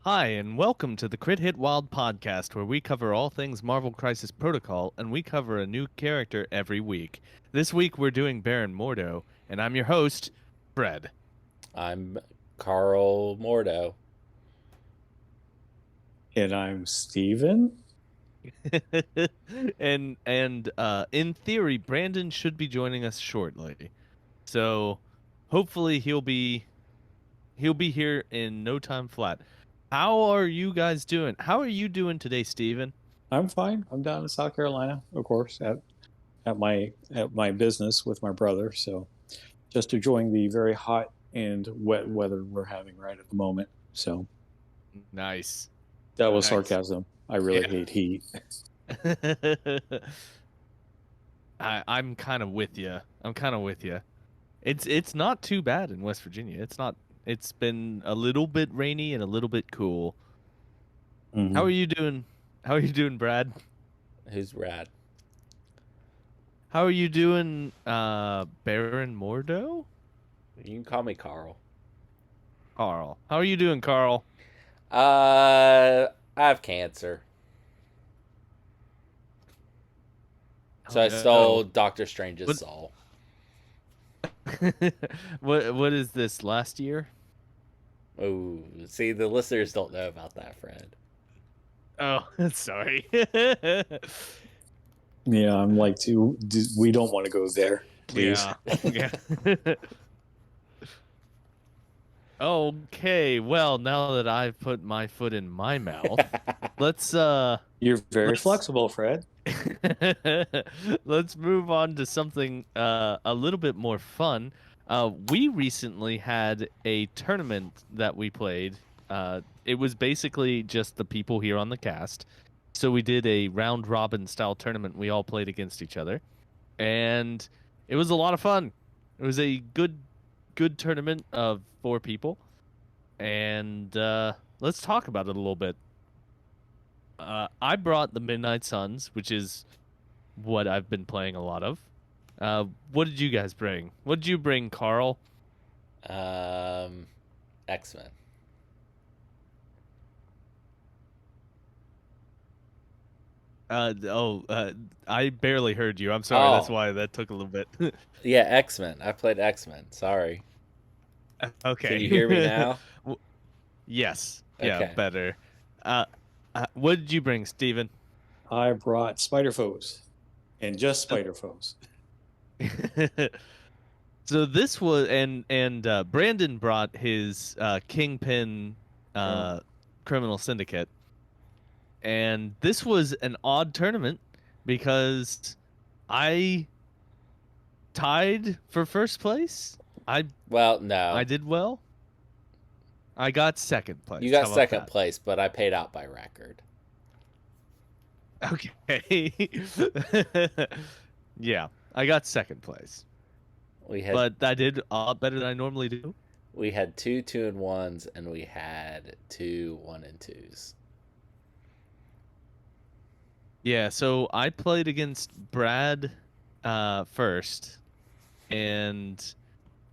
Hi, and welcome to the Crit Hit Wild podcast, where we cover all things Marvel Crisis Protocol, and we cover a new character every week. This week we're doing Baron Mordo, and I'm your host, Fred. I'm Carl Mordo. And I'm Steven. and in theory, Brandon should be joining us shortly, so hopefully he'll be here in no time flat. How are you guys doing? How are you doing today, Steven? I'm fine. I'm down in South Carolina, of course, at my business with my brother. So just enjoying the very hot and wet weather we're having right at the moment. So Nice. that was Nice. sarcasm. I really hate heat. I'm kind of with you. It's not too bad in West Virginia. It's not. It's been a little bit rainy and a little bit cool. Mhm. How are you doing? How are you doing, Brad? Who's rad? How are you doing, Baron Mordo? You can call me Carl. Carl. How are you doing, Carl? I have cancer. So I stole Doctor Strange's What- soul. What is this? Last year? Oh, see, the listeners don't know about that, Fred. Oh, sorry. Yeah, I'm like, we don't want to go there, please. Yeah. Okay, well, now that I've put my foot in my mouth, let's You're very flexible, Fred. let's move on to something a little bit more fun. We recently had a tournament that we played. It was basically just the people here on the cast. So we did a round robin style tournament. We all played against each other, and it was a lot of fun. It was a good tournament of 4 people, and let's talk about it a little bit. I brought the Midnight Suns, which is what I've been playing a lot of. What did you guys bring? What did you bring, Carl? X-Men. I barely heard you. I'm sorry. That's Oh. why that took a little bit. Yeah, X-Men. I played X-Men. Sorry. Okay. Can you hear me now? Yes. Yeah, Okay. better. What did you bring, Steven? I brought Spider Foes, and just Spider Foes. So this was and Brandon brought his Kingpin Criminal Syndicate, and this was an odd tournament because I tied for first place. Well, no. I did well. I got second place. You How got about second that? place, but I paid out by record. Okay. Yeah, I got second place, but I did a lot better than I normally do. We had 2 2-1s, and we had 2 1-2s. Yeah, so I played against Brad first, and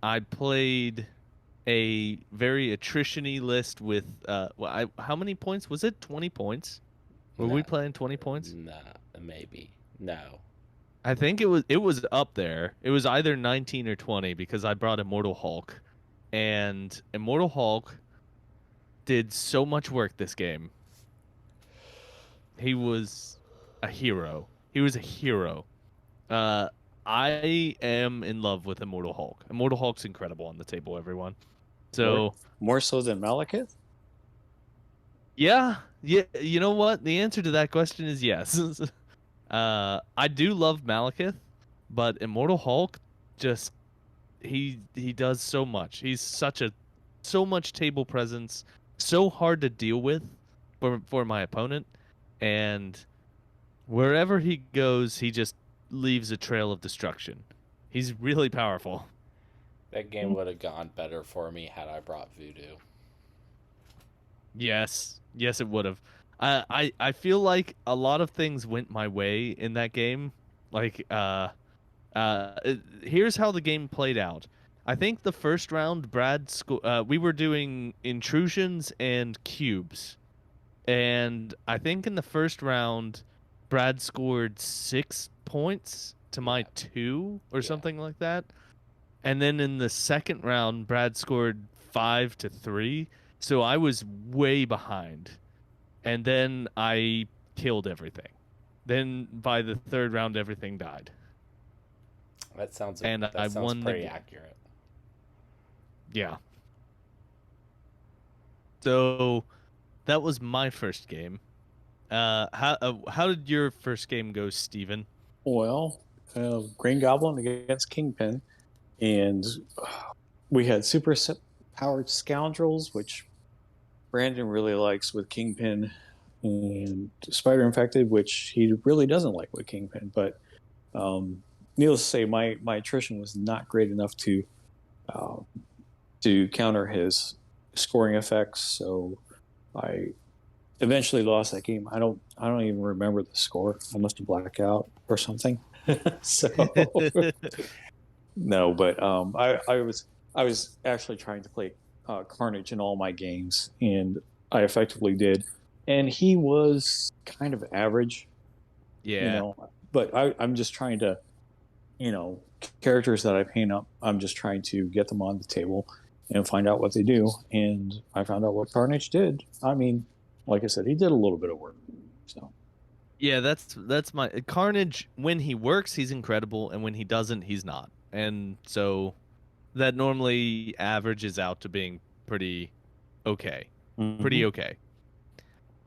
I played a very attrition-y list with how many points was it? 20 points. Were we playing 20 points? No, maybe. No. I think it was up there. It was either 19 or 20 because I brought Immortal Hulk, and Immortal Hulk did so much work this game. He was a hero. He was a hero. I am in love with Immortal Hulk. Immortal Hulk's incredible on the table, everyone. So more so than Malekith? Yeah. You know what? The answer to that question is yes. I do love Malekith, but Immortal Hulk just he does so much. He's so much table presence, so hard to deal with for my opponent, and wherever he goes, he just leaves a trail of destruction. He's really powerful. That game would have gone better for me had I brought Voodoo. Yes, it would have. I feel like a lot of things went my way in that game. Like here's how the game played out. I think the first round, we were doing intrusions and cubes, and I think in the first round, Brad scored 6 points to my Yeah. 2 or Yeah. something like that. And then in the second round, Brad scored 5-3. So I was way behind. And then I killed everything. Then by the third round, everything died. And I That sounds won the pretty game. accurate. Yeah. So that was my first game. How did your first game go, Steven? Well, Green Goblin against Kingpin, and we had powered scoundrels, which Brandon really likes with Kingpin, and Spider Infected, which he really doesn't like with Kingpin. But um, needless to say, my attrition was not great enough uh, to counter his scoring effects. So I eventually lost that game. I don't even remember the score. I must have blacked out or something. So no, but I was actually trying to play Carnage in all my games, and I effectively did. And he was kind of average, you Yeah. know. But I'm just trying to, you know, characters that I paint up. I'm just trying to get them on the table and find out what they do. And I found out what Carnage did. I mean, like I said, he did a little bit of work. So Yeah, that's my Carnage. When he works, he's incredible, and when he doesn't, he's not. And so that normally averages out to being pretty okay. mm-hmm. Pretty okay.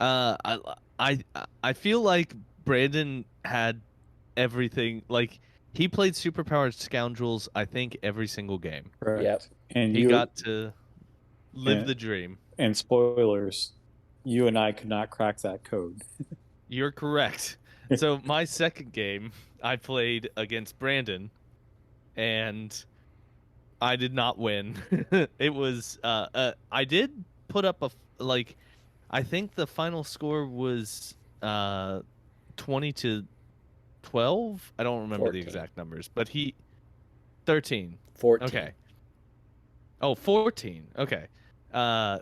I I feel like Brandon had everything. Like he played Superpowered Scoundrels, I think, every single game. Correct. Yep. And He you got to live and, the dream. and spoilers, you and I could not crack that code. You're correct. So my second game, I played against Brandon, and I did not win. It was I did put up like I think the final score was 20-12. I don't remember the 14. exact numbers, but he 13. 14. Okay. Oh, 14. Okay. Uh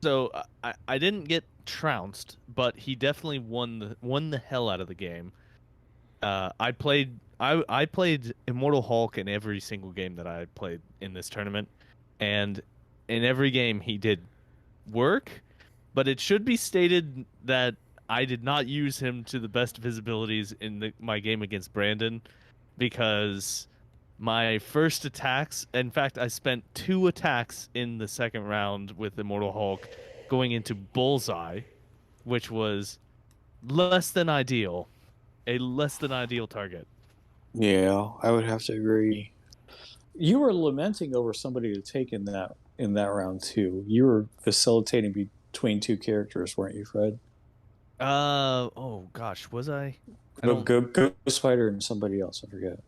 so I didn't get trounced, but he definitely won the hell out of the game. I played Immortal Hulk in every single game that I played in this tournament, and in every game he did work, but it should be stated that I did not use him to the best of his abilities in my game against Brandon, because my first attacks, in fact, I spent 2 attacks in the second round with Immortal Hulk going into Bullseye, which was less than ideal, a less than ideal target. Yeah, I would have to agree. You were lamenting over somebody to take in that round too. You were facilitating between two characters, weren't you, Fred? Oh gosh, was I? I Go, don't. go, go Spider and somebody else. I forget.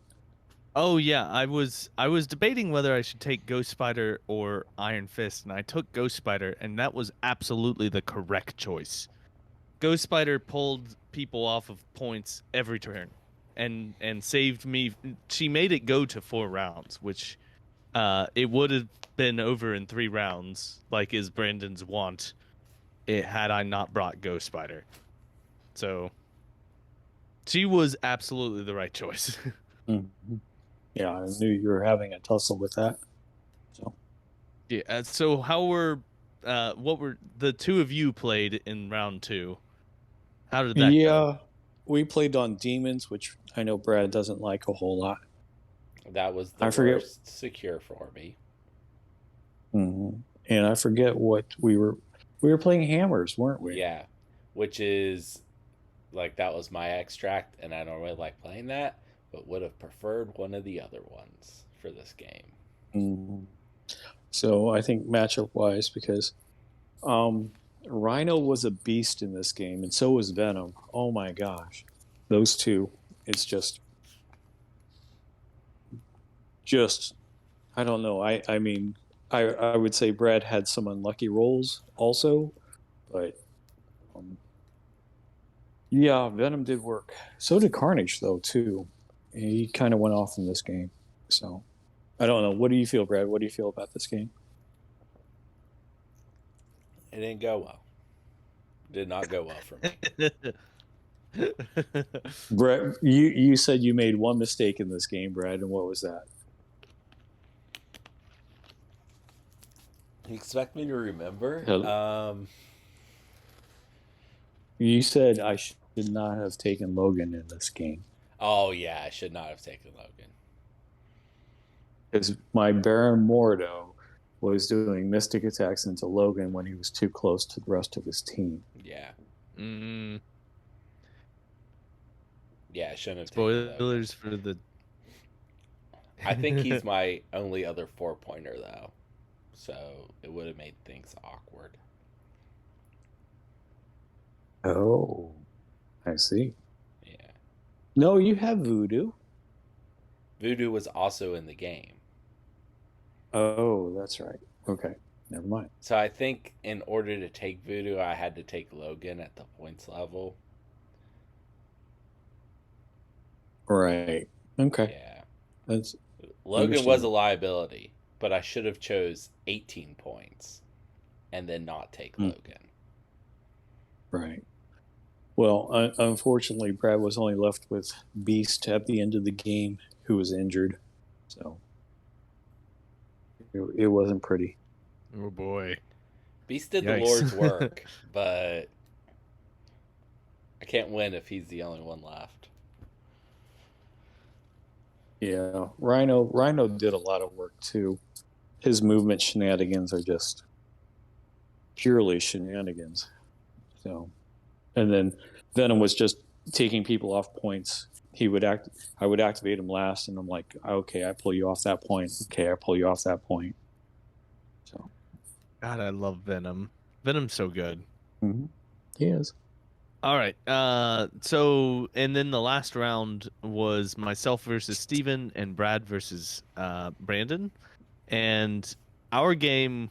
Oh yeah, I was debating whether I should take Ghost Spider or Iron Fist, and I took Ghost Spider, and that was absolutely the correct choice. Ghost Spider pulled people off of points every turn, and saved me. She made it go to 4 rounds, which it would have been over in 3 rounds, like is Brandon's wont. It had I not brought Ghost Spider, so she was absolutely the right choice. Mm-hmm. Yeah, I knew you were having a tussle with that. So Yeah. So what were the two of you played in round 2? How did that go? yeah, we played on demons, which I know Brad doesn't like a whole lot. That was the I forget, worst secure for me. and I forget what we were. We were playing hammers, weren't we? Yeah. Which is like that was my extract, and I don't really like playing that, but would have preferred one of the other ones for this game. Mhm. So I think matchup wise, because Rhino was a beast in this game, and so was Venom. Oh my gosh, those two. It's just I don't know. I mean, I would say Brad had some unlucky rolls also, but yeah, Venom did work. So did Carnage though too. He kind of went off in this game. So I don't know. What do you feel, Brad? What do you feel about this game? It didn't go well. Did not go well for me. Brad, you said you made one mistake in this game, Brad, and what was that? You expect me to remember? You said I should not have taken Logan in this game. Oh yeah, I should not have taken Logan. Because my Baron Mordo was doing mystic attacks into Logan when he was too close to the rest of his team. Yeah. Mm-hmm. Yeah, I shouldn't have Spoilers for the... I think he's my only other 4-pointer, though. So it would have made things awkward. Oh, I see. Yeah. No, you have Voodoo. Voodoo was also in the game. Oh, that's right. Okay, never mind. So I think in order to take Voodoo, I had to take Logan at the points level. Right. Okay. Yeah. That's Logan was a liability, but I should have chose 18 points and then not take Logan. Right. Well, unfortunately, Brad was only left with Beast at the end of the game, who was injured. So it wasn't pretty. Oh, boy. Beast did the Lord's work, but I can't win if he's the only one left. Yeah, Rhino did a lot of work too. His movement shenanigans are just purely shenanigans. So, and then Venom was just taking people off points. I would activate him last, and I'm like, okay, I pull you off that point. Okay, I pull you off that point. So, God, I love Venom. Venom's so good. Mm-hmm. He is. All right. So, and then the last round was myself versus Steven and Brad versus Brandon. And our game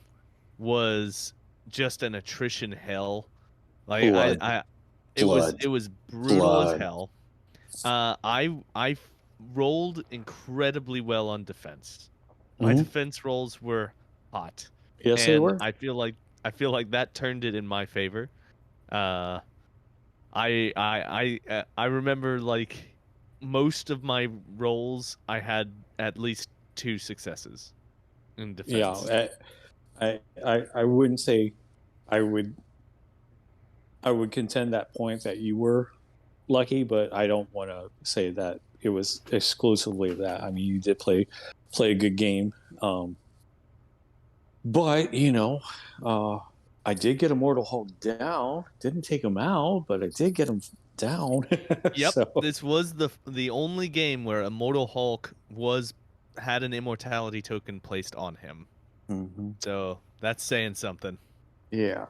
was just an attrition hell. Like it was brutal as hell. I rolled incredibly well on defense. My defense rolls were hot. Yes, they were. I feel like that turned it in my favor. I remember like most of my rolls I had at least 2 successes in defense. Yeah, I wouldn't say I would contend that point that you were lucky, but I don't want to say that it was exclusively that. I mean, you did play a good game, but I did get Immortal Hulk down. Didn't take him out, but I did get him down. Yep, So. This was the only game where Immortal Hulk had an immortality token placed on him. Mm-hmm. So that's saying something. Yeah.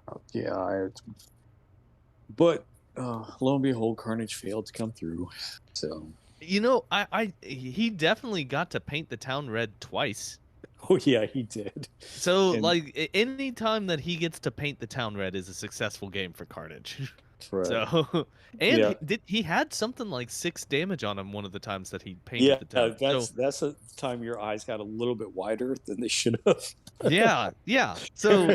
But lo and behold, Carnage failed to come through. So. He definitely got to paint the town red twice. Oh yeah, he did. So like any time that he gets to paint the town red is a successful game for Carnage. Right. So he had something like 6 damage on him one of the times that he painted the town. That's the time your eyes got a little bit wider than they should have. Yeah. So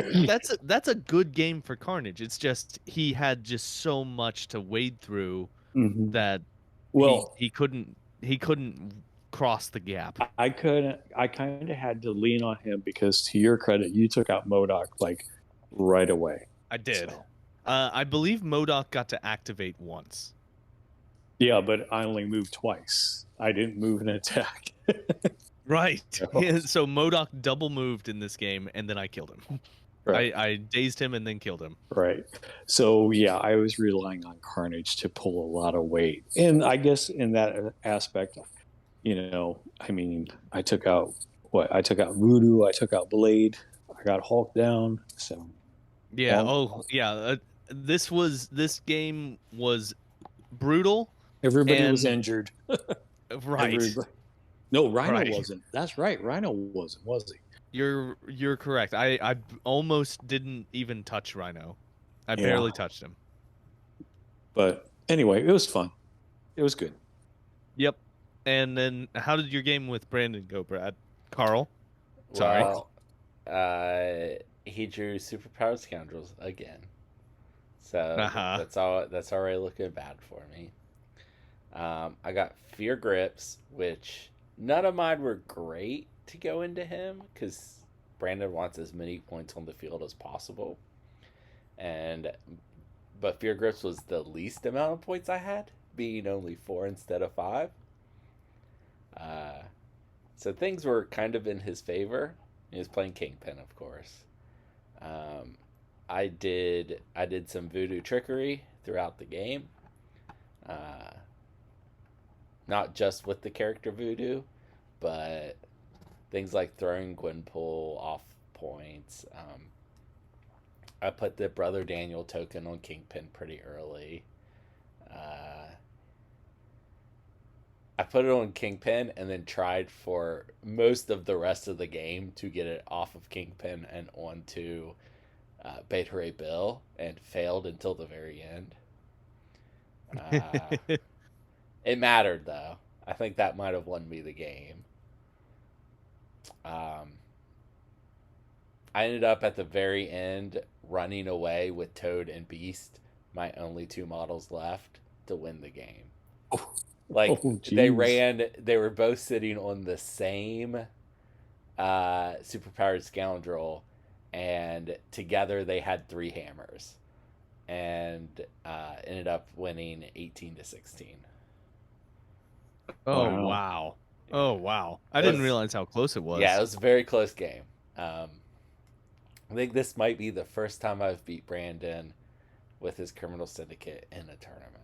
that's a good game for Carnage. It's just he had just so much to wade through that he couldn't cross the gap. I kind of had to lean on him because, to your credit, you took out MODOK like right away. I did. So. I believe MODOK got to activate once. Yeah, but I only moved twice. I didn't move an attack. Right. So MODOK double moved in this game, and then I killed him. Right. I dazed him and then killed him. Right. So yeah, I was relying on Carnage to pull a lot of weight, and I guess in that aspect, I mean, I took out Voodoo, I took out Blade, I got Hulk down. So yeah. This game was brutal. Everybody was injured. Right. No, Rhino wasn't. That's right. Rhino wasn't, was he? You're correct. I almost didn't even touch Rhino. I barely touched him. But anyway, it was fun. It was good. Yep. And then how did your game with Brandon go, Brad? Carl. Sorry. Well, he drew Superpowered Scoundrels again. So Uh-huh. that's all. That's already looking bad for me. I got Fear Grips, which none of mine were great to go into him because Brandon wants as many points on the field as possible, and but Fear Grips was the least amount of points I had, being only 4 instead of 5. Uh, so things were kind of in his favor. He was playing Kingpin, of course. Um, I did some voodoo trickery throughout the game. Uh, Not just with the character voodoo, but things like throwing Gwynpool off points. I put the Brother Daniel token on Kingpin pretty early. I put it on Kingpin and then tried for most of the rest of the game to get it off of Kingpin and onto Beta Ray Bill, and failed until the very end. It mattered though. I think that might have won me the game. Um, I ended up at the very end running away with Toad and Beast, my only 2 models left, to win the game. Like they were both sitting on the same superpowered scoundrel, and together they had 3 hammers, and ended up winning 18-16. Oh, Wow. wow. Oh, wow. I It didn't was- realize how close it was. Yeah, it was a very close game. I think this might be the first time I've beat Brandon with his criminal syndicate in a tournament.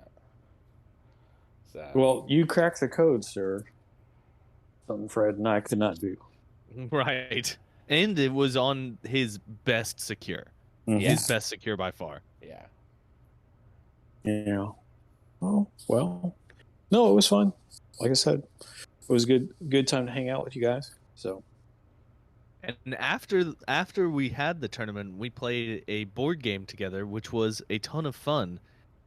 So Well, you cracked the code, sir. Something Fred and I could not do. Right. And it was on his best secure. Mhm. Yeah. His best secure by far. yeah, Yeah. Oh well. No, it was fun. Like I said, it was good time to hang out with you guys. So And after we had the tournament, we played a board game together, which was a ton of fun.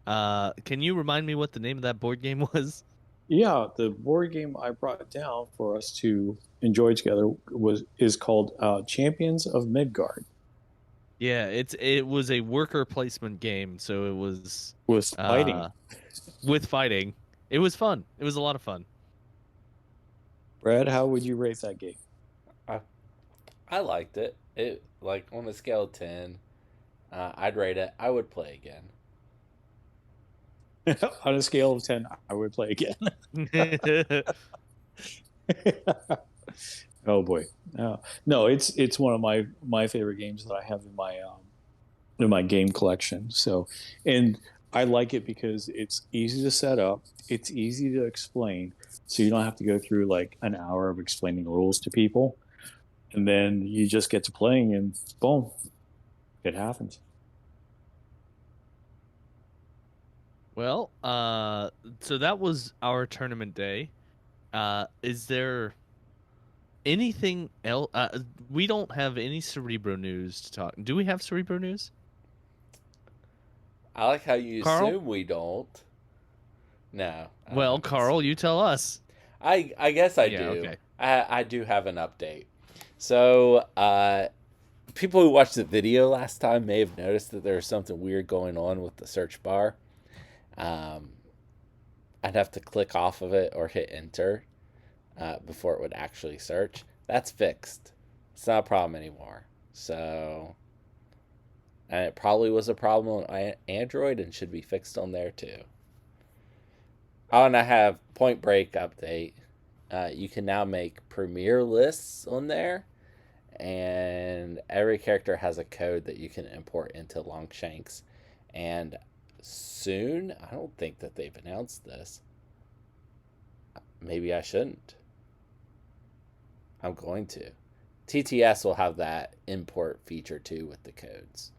Can you remind me what the name of that board game was? yeah, the board game I brought down for us to enjoy together is called Champions of Midgard. Yeah, it was a worker placement game, so it was With fighting. with fighting. It was fun. It was a lot of fun. Brad, how would you rate that game? I liked it. It, like, on a scale of 10, I'd rate it. I would play again. On a scale of 10, I would play again. Oh boy, no, it's one of my favorite games that I have in my game collection. So, and I like it because it's easy to set up, it's easy to explain, so you don't have to go through like an hour of explaining rules to people, and then you just get to playing, and boom, it happens. Well, so that was our tournament day. Is there anything else? We don't have any Cerebro news to talk. Do we have Cerebro news? I like how you Carl? assume we don't. No. I don't Well, have Carl, this. you tell us. I guess I Yeah, do. okay. I do have an update. So, people who watched the video last time may have noticed that there was something weird going on with the search bar. I'd have to click off of it or hit enter before it would actually search. That's fixed. It's not a problem anymore. So, and it probably was a problem on Android and should be fixed on there too. Oh, and I have Point Break update. You can now make premiere lists on there, and every character has a code that you can import into Longshanks. And soon, I don't think that they've announced this. Maybe I shouldn't. I'm going to. TTS will have that import feature too with the codes.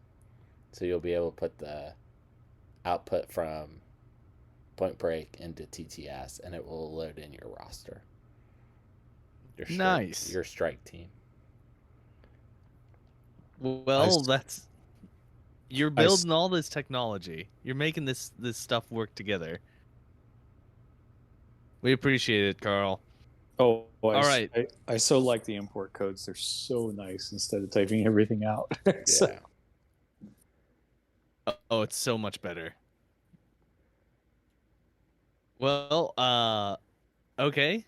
So you'll be able to put the output from Point Break into TTS, and it will load in your roster. Nice. Your strike team. Well, you're building all this technology. You're making this stuff work together. We appreciate it, Carl. Oh, All right. I so like the import codes. They're so nice instead of typing everything out. So, Yeah. Oh, it's so much better. Well, okay.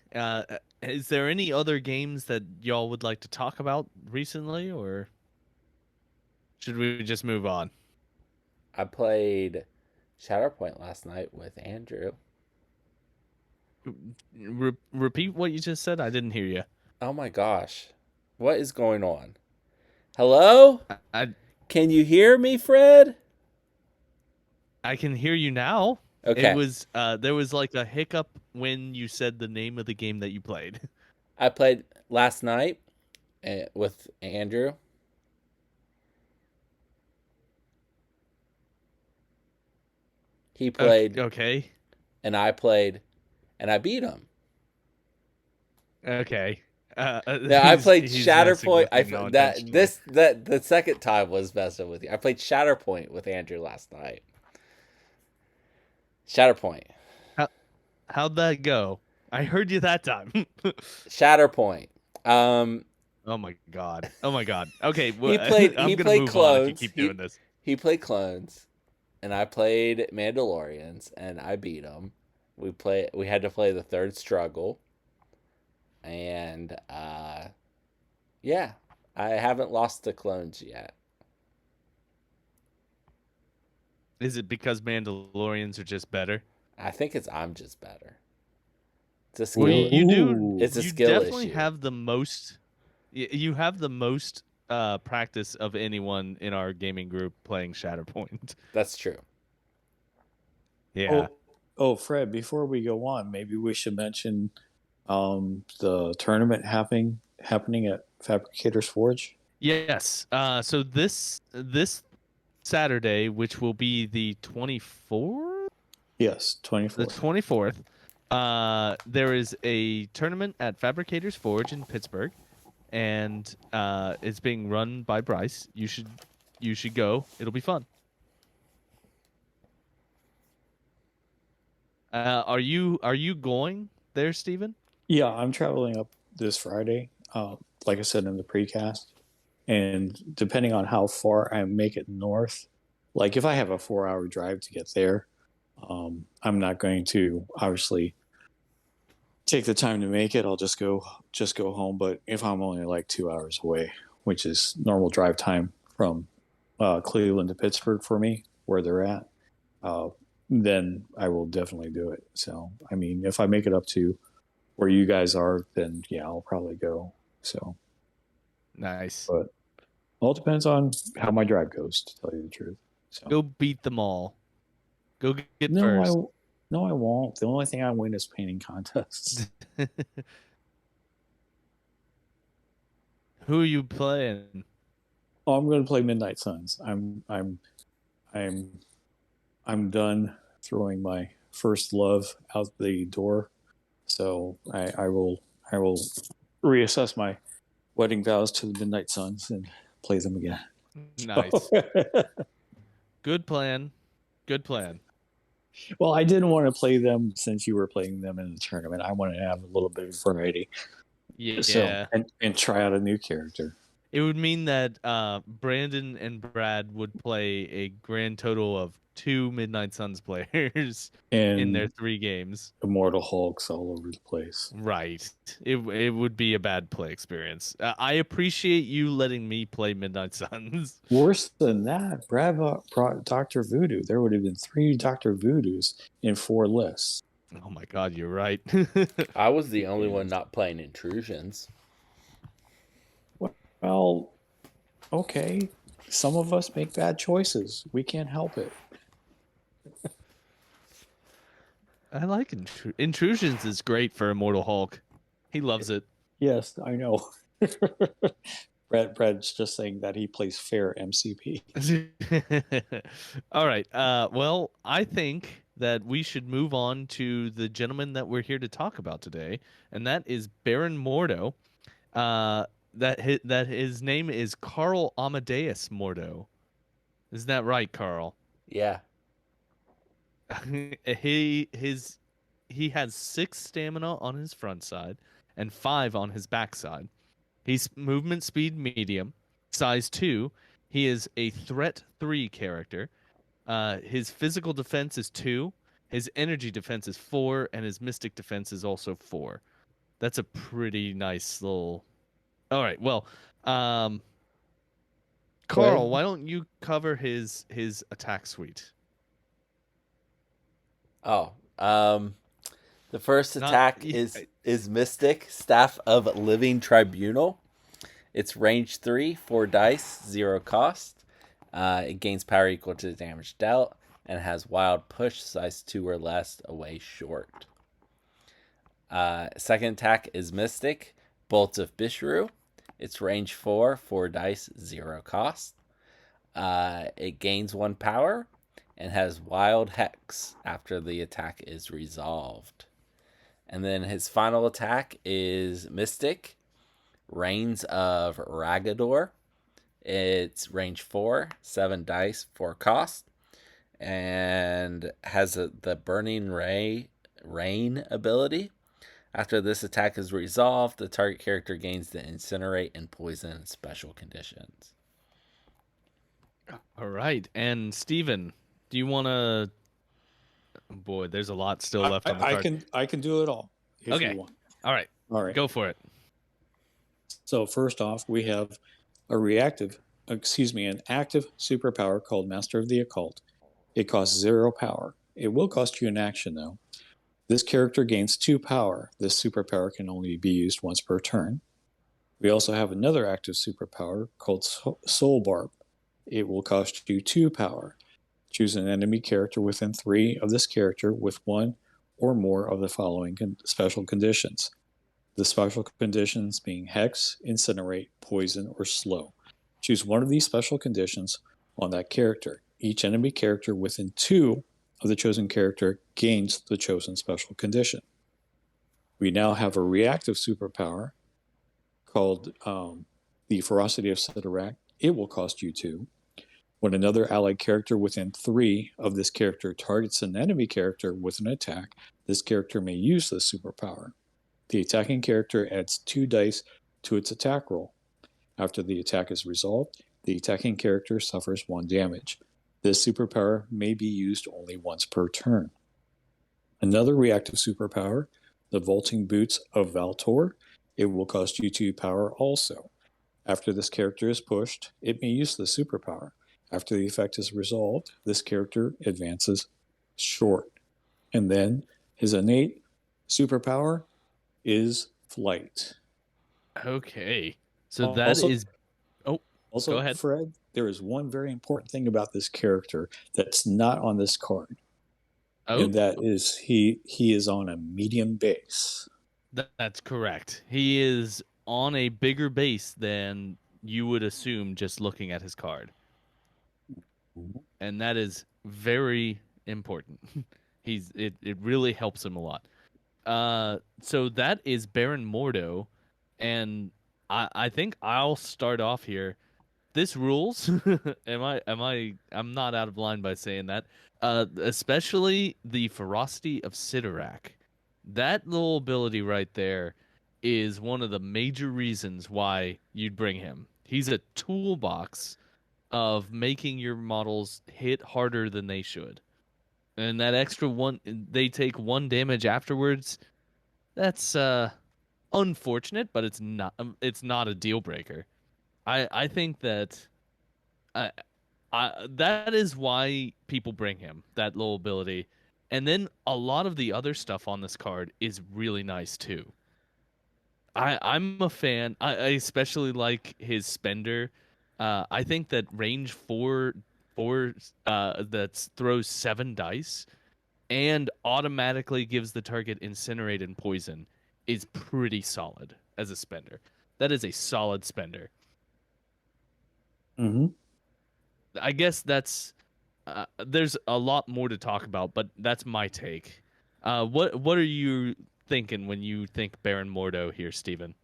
Is there any other games that y'all would like to talk about recently, or should we just move on? I played Shatterpoint last night with Andrew. Repeat what you just said. I didn't hear you. Oh my gosh. What is going on? Hello? I Can you hear me, Fred? I can hear you now. It Okay. was there was like a hiccup when you said the name of the game that you played. I played last night with Andrew. He played Okay. and I played and I beat him. Okay. Now I played He's messing Shatterpoint. with you now intentionally. That the second time was messed up with you. I played Shatterpoint with Andrew last night. Shatterpoint. How, how'd that go? I heard you that time. Shatterpoint. Um, Oh my god. Oh my god. Okay, he well, played I'm he gonna played move on if you clones. keep doing this. He played clones, and I played Mandalorians, and I beat him. We had to play the third struggle, and yeah, I haven't lost the clones yet. Is it because Mandalorians are just better? I think I'm just better. It's a Well, skill. you do. ooh, It's a You skill definitely issue. have the most. You have the most practice of anyone in our gaming group playing Shatterpoint. That's true. Yeah. oh, oh, Fred. Before we go on, maybe we should mention the tournament happening at Fabricators Forge. Yes. So this Saturday, which will be the 24th, Yes, the 24th. 24th, there is a tournament at Fabricators Forge in Pittsburgh, and it's being run by Bryce. You should go. It'll be fun. Are you going there, Steven? Yeah, I'm traveling up this Friday. Like I said in the precast, and depending on how far I make it north, like if I have a 4 hour drive to get there, I'm not going to obviously take the time to make it. I'll just go home. But if I'm only like 2 hours away, which is normal drive time from Cleveland to Pittsburgh for me, where they're at, uh, then I will definitely do it. So I mean, if I make it up to where you guys are, then yeah, I'll probably go. So, Nice. but all depends on how my drive goes, to tell you the truth. So Go beat them all. Go get no, first. no, I won't. The only thing I win is painting contests. Who are you playing? Oh, I'm going to play Midnight Suns. I'm I'm done throwing my first love out the door. So I will reassess my wedding vows to the Midnight Suns and play them again. Nice. Good plan. Good plan. Well, I didn't want to play them since you were playing them in the tournament. I wanted to have a little bit of variety. So Yeah. and try out a new character. It would mean that Brandon and Brad would play a grand total of 2 Midnight Suns players in their And 3 games. Immortal Hulks all over the place. Right. It would be a bad play experience. I appreciate you letting me play Midnight Suns. Worse than that, Brad brought Doctor Voodoo. There would have been 3 Doctor Voodoos in 4 lists. Oh my god, you're right. I was the only one not playing intrusions. Well, okay. Some of us make bad choices. We can't help it. I like Intrusions is great for Immortal Hulk. He loves it. Yes, I know. Brad's just saying that he plays fair MCP. All right. Well, I think that we should move on to the gentleman that we're here to talk about today, and that is Baron Mordo. That his name is Carl Amadeus Mordo. Isn't that right, Carl? Yeah. he his he has 6 stamina on his front side, and 5 on his backside. He's movement speed medium, size 2. He is a threat 3 character. His physical defense is 2, his energy defense is 4, and his mystic defense is also 4. That's a pretty nice little. All right, well, um, Go ahead. Carl, why don't you cover his attack suite? Oh, the first Not attack is Mystic Staff of Living Tribunal. It's range 3, 4 dice, 0 cost. It gains power equal to the damage dealt and has wild push size 2 or less away short. Second attack is Mystic Bolts of Bishru. It's range 4, 4 dice, 0 cost. It gains 1 power and has wild hex after the attack is resolved. And then his final attack is Mystic Reigns of Ragador. It's range 4, 7 dice, 4 cost, and has the Burning Rain ability. After this attack is resolved, the target character gains the Incinerate and Poison special conditions. All right, and Steven, do you want to? Boy, there's a lot still left on the card. I can do it all if Okay. you want. All right, go for it. So first off, we have an active superpower called Master of the Occult. It costs 0 power. It will cost you an action though. This character gains 2 power. This superpower can only be used once per turn. We also have another active superpower called Soul Barb. It will cost you 2 power. Choose an enemy character within 3 of this character with 1 or more of the following special conditions. The special conditions being Hex, Incinerate, Poison, or Slow. Choose one of these special conditions on that character. Each enemy character within 2 of the chosen character gains the chosen special condition. We now have a reactive superpower called the Ferocity of Sidorak. It will cost you 2. When another allied character within 3 of this character targets an enemy character with an attack, this character may use this superpower. The attacking character adds 2 dice to its attack roll. After the attack is resolved, the attacking character suffers 1 damage. This superpower may be used only once per turn. Another reactive superpower, the Vaulting Boots of Valtor. It will cost you 2 power also. After this character is pushed, it may use the superpower. After the effect is resolved, this character advances short. And then his innate superpower is Flight. Okay, so that Also- is. Oh, Also, go ahead. Fred, there is one very important thing about this character that's not on this card. Oh, And that is he is on a medium base. That's correct. He is on a bigger base than you would assume just looking at his card. And that is very important. It really helps him a lot. So that is Baron Mordo, and I think I'll start off here. This rules. I'm not out of line by saying that. Especially the Ferocity of Sidorak. That little ability right there is one of the major reasons why you'd bring him. He's a toolbox of making your models hit harder than they should. And that extra 1, they take 1 damage afterwards. That's unfortunate, but it's not a deal breaker. I think that that is why people bring him, that little ability. And then a lot of the other stuff on this card is really nice too. I'm a fan. I especially like his spender. I think that range 4 that throws 7 dice and automatically gives the target Incinerate and Poison is pretty solid as a spender. That is a solid spender. Mm-hmm. I guess that's there's a lot more to talk about, but that's my take. What are you thinking when you think Baron Mordo here, Steven?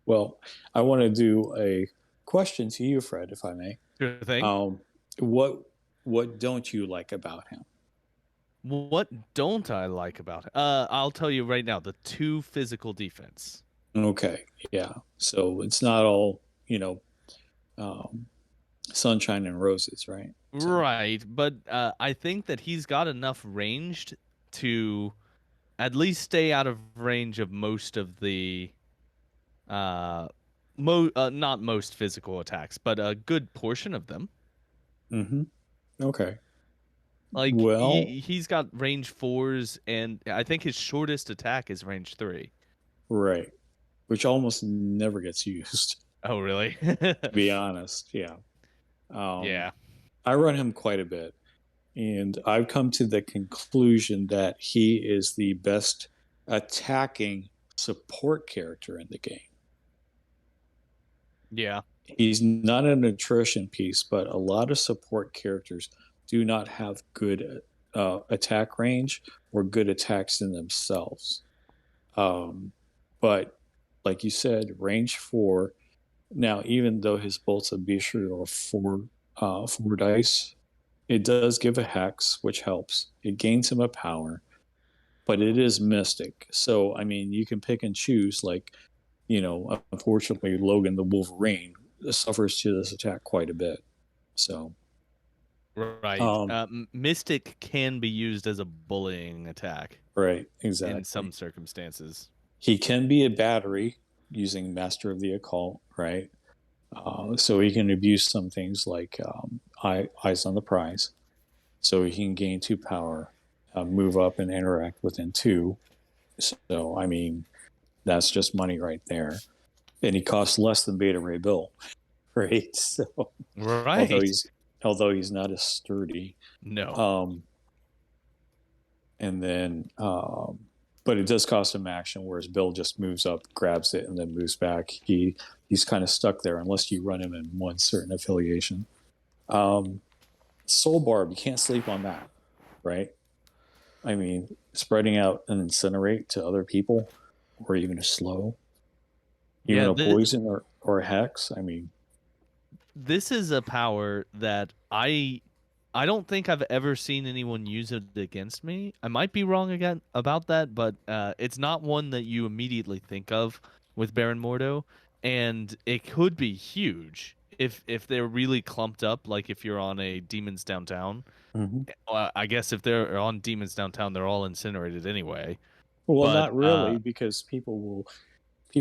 Well, I want to do a question to you, Fred, if I may. Sure thing. What don't you like about him? What don't I like about it? I'll tell you right now, the 2 physical defense. Okay, yeah. So it's not all, um, sunshine and roses, right? So, Right, but I think that he's got enough ranged to at least stay out of range of most of the uh not most physical attacks, but a good portion of them. hmm okay. Like Well, he's got range fours, and I think his shortest attack is range three. right. Which almost never gets used, Oh, really? to be honest. Yeah. Um, Yeah. I run him quite a bit, and I've come to the conclusion that he is the best attacking support character in the game. Yeah. He's not an attrition piece, but a lot of support characters do not have good attack range or good attacks in themselves. Um, but like you said, range four. Now, even though his bolts of Bishri are four dice, it does give a hex, which helps. It gains him a power, but it is mystic. So, I mean, you can pick and choose. Like, unfortunately, Logan the Wolverine suffers to this attack quite a bit. So, Right. um, Mystic can be used as a bullying attack right, in some exactly. circumstances. He can be a battery using Master of the Occult, right? So he can abuse some things like Eyes on the Prize. So he can gain two power, move up, and interact within two. So, I mean, that's just money right there. And he costs less than Beta Ray Bill, right? So, although Right. he's although he's not as sturdy, No. um, and then but it does cost him action, whereas Bill just moves up, grabs it, and then moves back. He's kind of stuck there unless you run him in one certain affiliation. Um, Soul Barb, you can't sleep on that, right? I mean, spreading out an incinerate to other people, or even a slow, even Yeah, a poison or a hex. I mean, this is a power that I don't think I've ever seen anyone use it against me. I might be wrong again about that, but it's not one that you immediately think of with Baron Mordo, and it could be huge if they're really clumped up. Like if you're on a Demons Downtown, mhm. I guess if they're on Demons Downtown, they're all incinerated anyway. Well, But not really, because people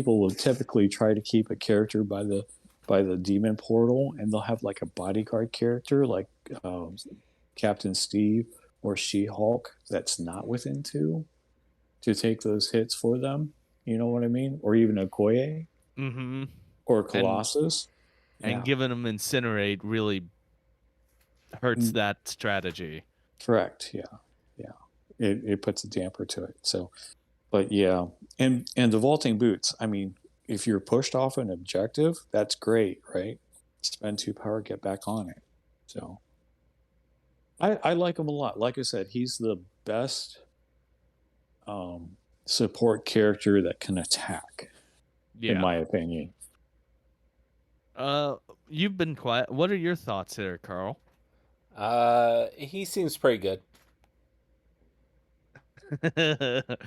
will typically try to keep a character by the demon portal, and they'll have like a bodyguard character, like um, Captain Steve or She Hulk, that's not within two to take those hits for them. You know what I mean? Or even a Koye hmm or and Colossus. Yeah, giving them incinerate really hurts mm, that strategy. correct. Yeah, yeah. It puts a damper to it. So, but yeah, and the vaulting boots. I mean, if you're pushed off an objective, that's great, right? Spend two power, get back on it. So I like him a lot. Like I said, he's the best um, support character that can attack, in Yeah. my opinion. Uh, you've been quiet. What are your thoughts here, Carl? He seems pretty good. Shouldn't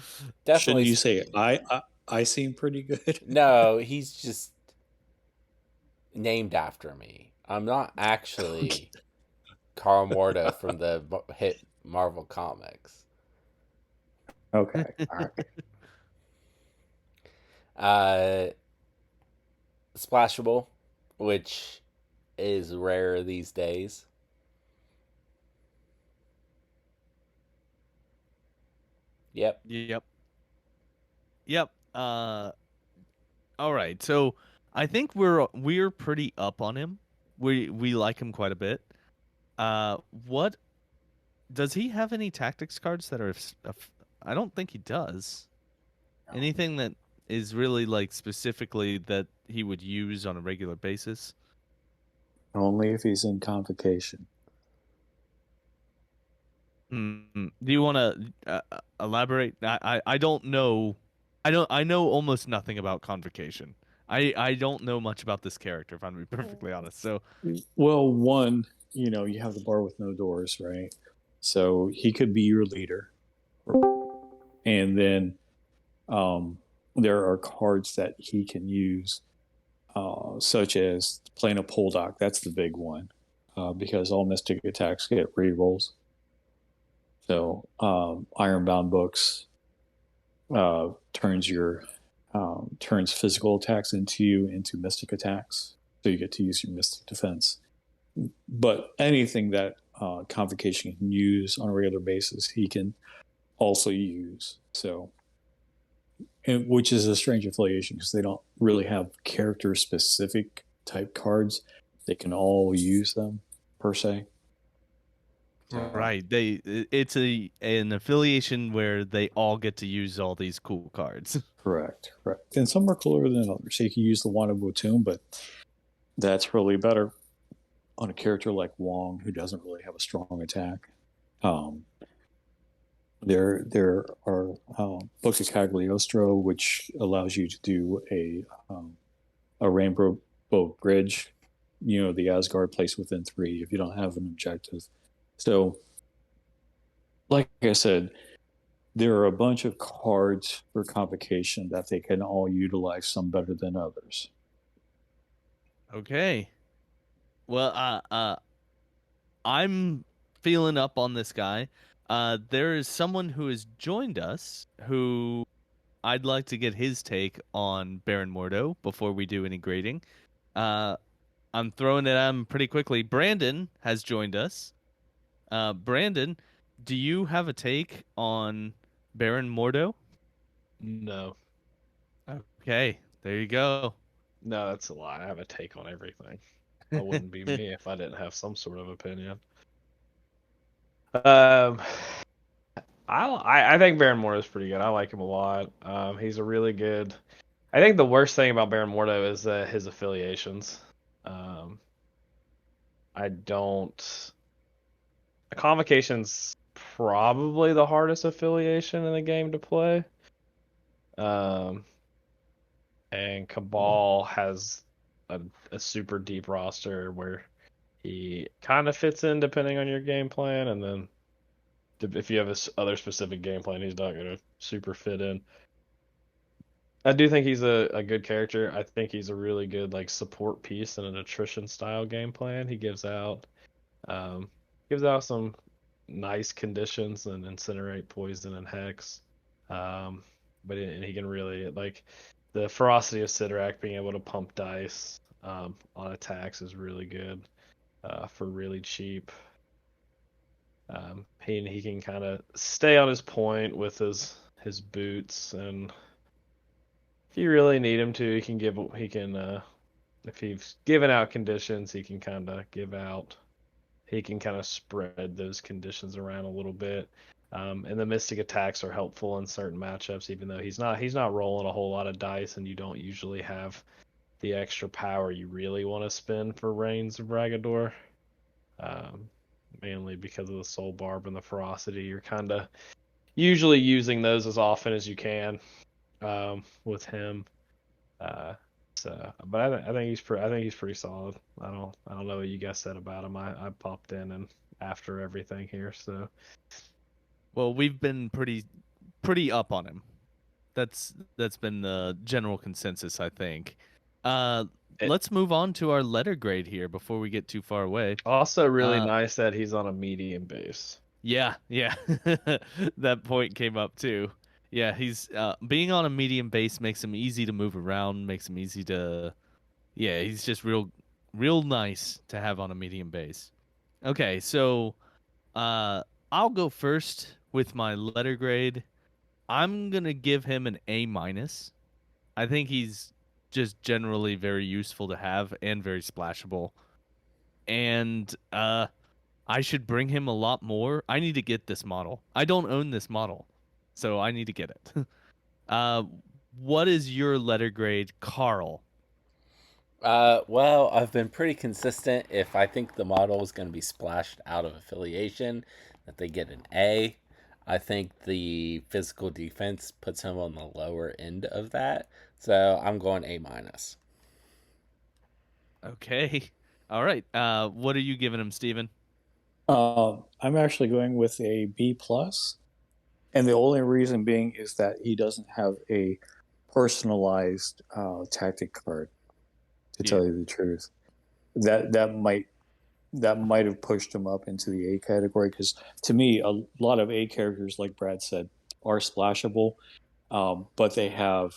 Definitely. you say I seem pretty good? No, he's just named after me. I'm not Okay. actually Carl Mordo from the hit Marvel comics. Okay. All right. Uh, Splashable, which is rare these days. Yep. Yep. Yep. All right. So I think we're pretty up on him. We like him quite a bit. What does he have any tactics cards that are? I don't think he does. No. Anything that is really like specifically that he would use on a regular basis? Only if he's in convocation. Do you want to elaborate? I don't know. I know almost nothing about Convocation. I don't know much about this character, if I'm to be perfectly honest. So Well, one, you have the bar with no doors, right? So he could be your leader. And then um, there are cards that he can use, such as playing a pull dock. That's the big one, because all mystic attacks get rerolls. So Ironbound Books turns your turns physical attacks into mystic attacks. So you get to use your mystic defense. But anything that Convocation can use on a regular basis, he can also use. So, which is a strange affiliation because they don't really have character specific type cards. They can all use them per se. Right. It's an affiliation where they all get to use all these cool cards. Correct. Correct. And some are cooler than others. So you can use the Wand of Wotum, but that's really better on a character like Wong, who doesn't really have a strong attack. There are Book of Cagliostro, which allows you to do a rainbow bridge. You know, the Asgard place within 3 if you don't have an objective. So, like I said, there are a bunch of cards for Convocation that they can all utilize, some better than others. Okay. Well, I'm feeling up on this guy. There is someone who has joined us who I'd like to get his take on Baron Mordo before we do any grading. I'm throwing it at him pretty quickly. Brandon has joined us. Brandon, do you have a take on Baron Mordo? No. Okay, there you go. No, that's a lie. I have a take on everything. That wouldn't be me if I didn't have some sort of opinion. I think Baron Mordo is pretty good. I like him a lot. He's a really good. I think the worst thing about Baron Mordo is his affiliations. I don't. Convocation's probably the hardest affiliation in the game to play. And Cabal has a super deep roster where he kind of fits in depending on your game plan, and then if you have other specific game plan, he's not going to super fit in. I do think he's a good character. I think he's a really good like support piece in an attrition style game plan. He gives out some nice conditions and incinerate, poison, and hex. And he can really like the ferocity of Sidorak being able to pump dice on attacks is really good for really cheap. He can kind of stay on his point with his boots, and if you really need him to, if he's given out conditions, he can kind of spread those conditions around a little bit. And the mystic attacks are helpful in certain matchups, even though he's not rolling a whole lot of dice, and you don't usually have the extra power you really want to spend for Reigns of Bragador. Mainly because of the Soul Barb and the Ferocity. You're kind of usually using those as often as you can with him. But I think he's pretty solid. I don't know what you guys said about him. I popped in and after everything here, so. Well, we've been pretty up on him. That's been the general consensus, I think. Let's move on to our letter grade here before we get too far away. Also, really nice that he's on a medium base. Yeah. That point came up too. Yeah, he's being on a medium base makes him easy to move around, makes him easy to. Yeah, he's just real nice to have on a medium base. Okay, so I'll go first with my letter grade. I'm gonna give him an A minus. I think he's just generally very useful to have and very splashable. And I should bring him a lot more. I need to get this model. I don't own this model, so I need to get it. What is your letter grade, Carl? Well, I've been pretty consistent. If I think the model is going to be splashed out of affiliation, that they get an A. I think the physical defense puts him on the lower end of that. So I'm going A minus. Okay. All right. What are you giving him, Steven? I'm actually going with a B plus, and the only reason being is that he doesn't have a personalized tactic card. To Yeah. tell you the truth, that might have pushed him up into the A category because to me, a lot of A characters, like Brad said, are splashable, but they have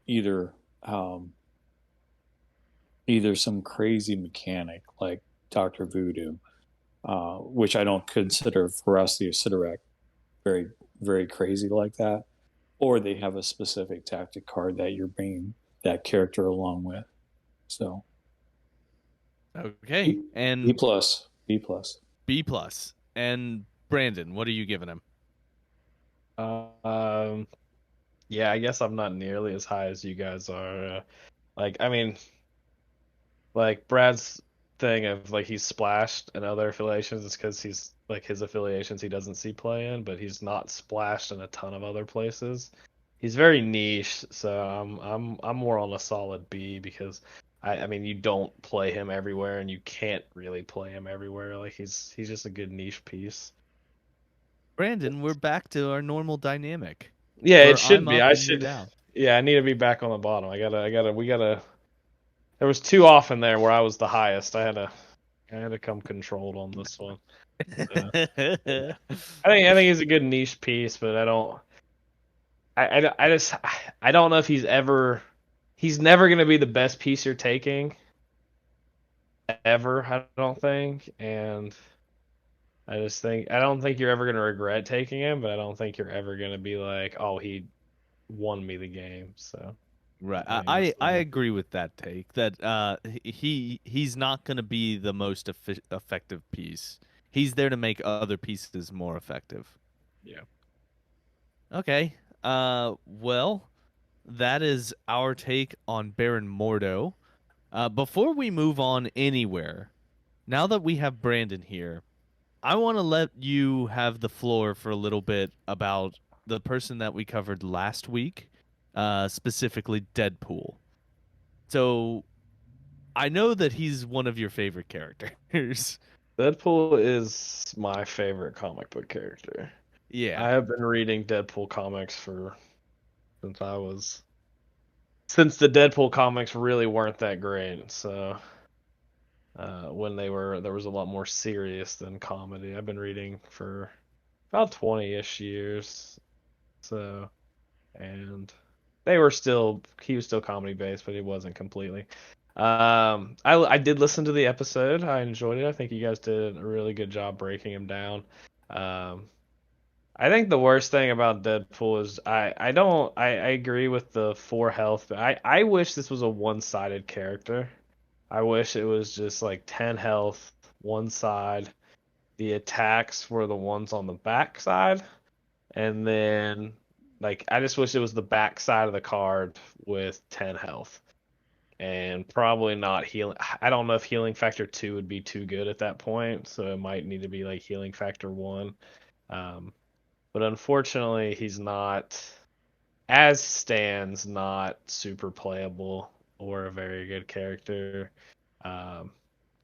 either um, either some crazy mechanic like Doctor Voodoo, which I don't consider Ferocity of Sidorak very very crazy like that, or they have a specific tactic card that you're bringing that character along with. So Okay. B, B And plus, B plus. B plus. And Brandon, what are you giving him? Um, yeah, I guess I'm not nearly as high as you guys are. I mean, like Brad's thing of like he's splashed in other affiliations is because he's like his affiliations he doesn't see play in, but he's not splashed in a ton of other places. He's very niche, so I'm more on a solid B because I mean you don't play him everywhere and you can't really play him everywhere. Like he's just a good niche piece. Brandon, we're back to our normal dynamic Yeah, it where should I'm be. up I and you're should. down. Yeah, I need to be back on the bottom. We gotta. There was too often there where I was the highest. I had to come controlled on this one. Uh, I think he's a good niche piece, but I just I don't know if he's never gonna be the best piece you're taking ever. I don't think, and I don't think you're ever gonna regret taking him, but I don't think you're ever gonna be like, oh, he won me the game. So Right. I think that's I agree with that take that he's not going to be the most effective piece. He's there to make other pieces more effective. yeah. Okay. Well, that is our take on Baron Mordo. Before we move on anywhere, now that we have Brandon here, I want to let you have the floor for a little bit about the person that we covered last week, specifically Deadpool. So I know that he's one of your favorite characters. Deadpool is my favorite comic book character. Yeah. I have been reading Deadpool comics for since I was since the Deadpool comics really weren't that great. So when there was a lot more serious than comedy. I've been reading for about 20-ish years. So and they were still he was still comedy based, but he wasn't completely. I did listen to the episode. I enjoyed it. I think you guys did a really good job breaking him down. Um, I think the worst thing about Deadpool is I agree with the 4 health, but I wish this was a one-sided character. I wish it was just like 10 health, one side. The attacks were the ones on the back side, and then like I just wish it was the back side of the card with 10 health. And probably not healing. I don't know if healing factor 2 would be too good at that point, so it might need to be like healing factor 1. Um, but unfortunately, he's not, as stands, not super playable or a very good character. Um,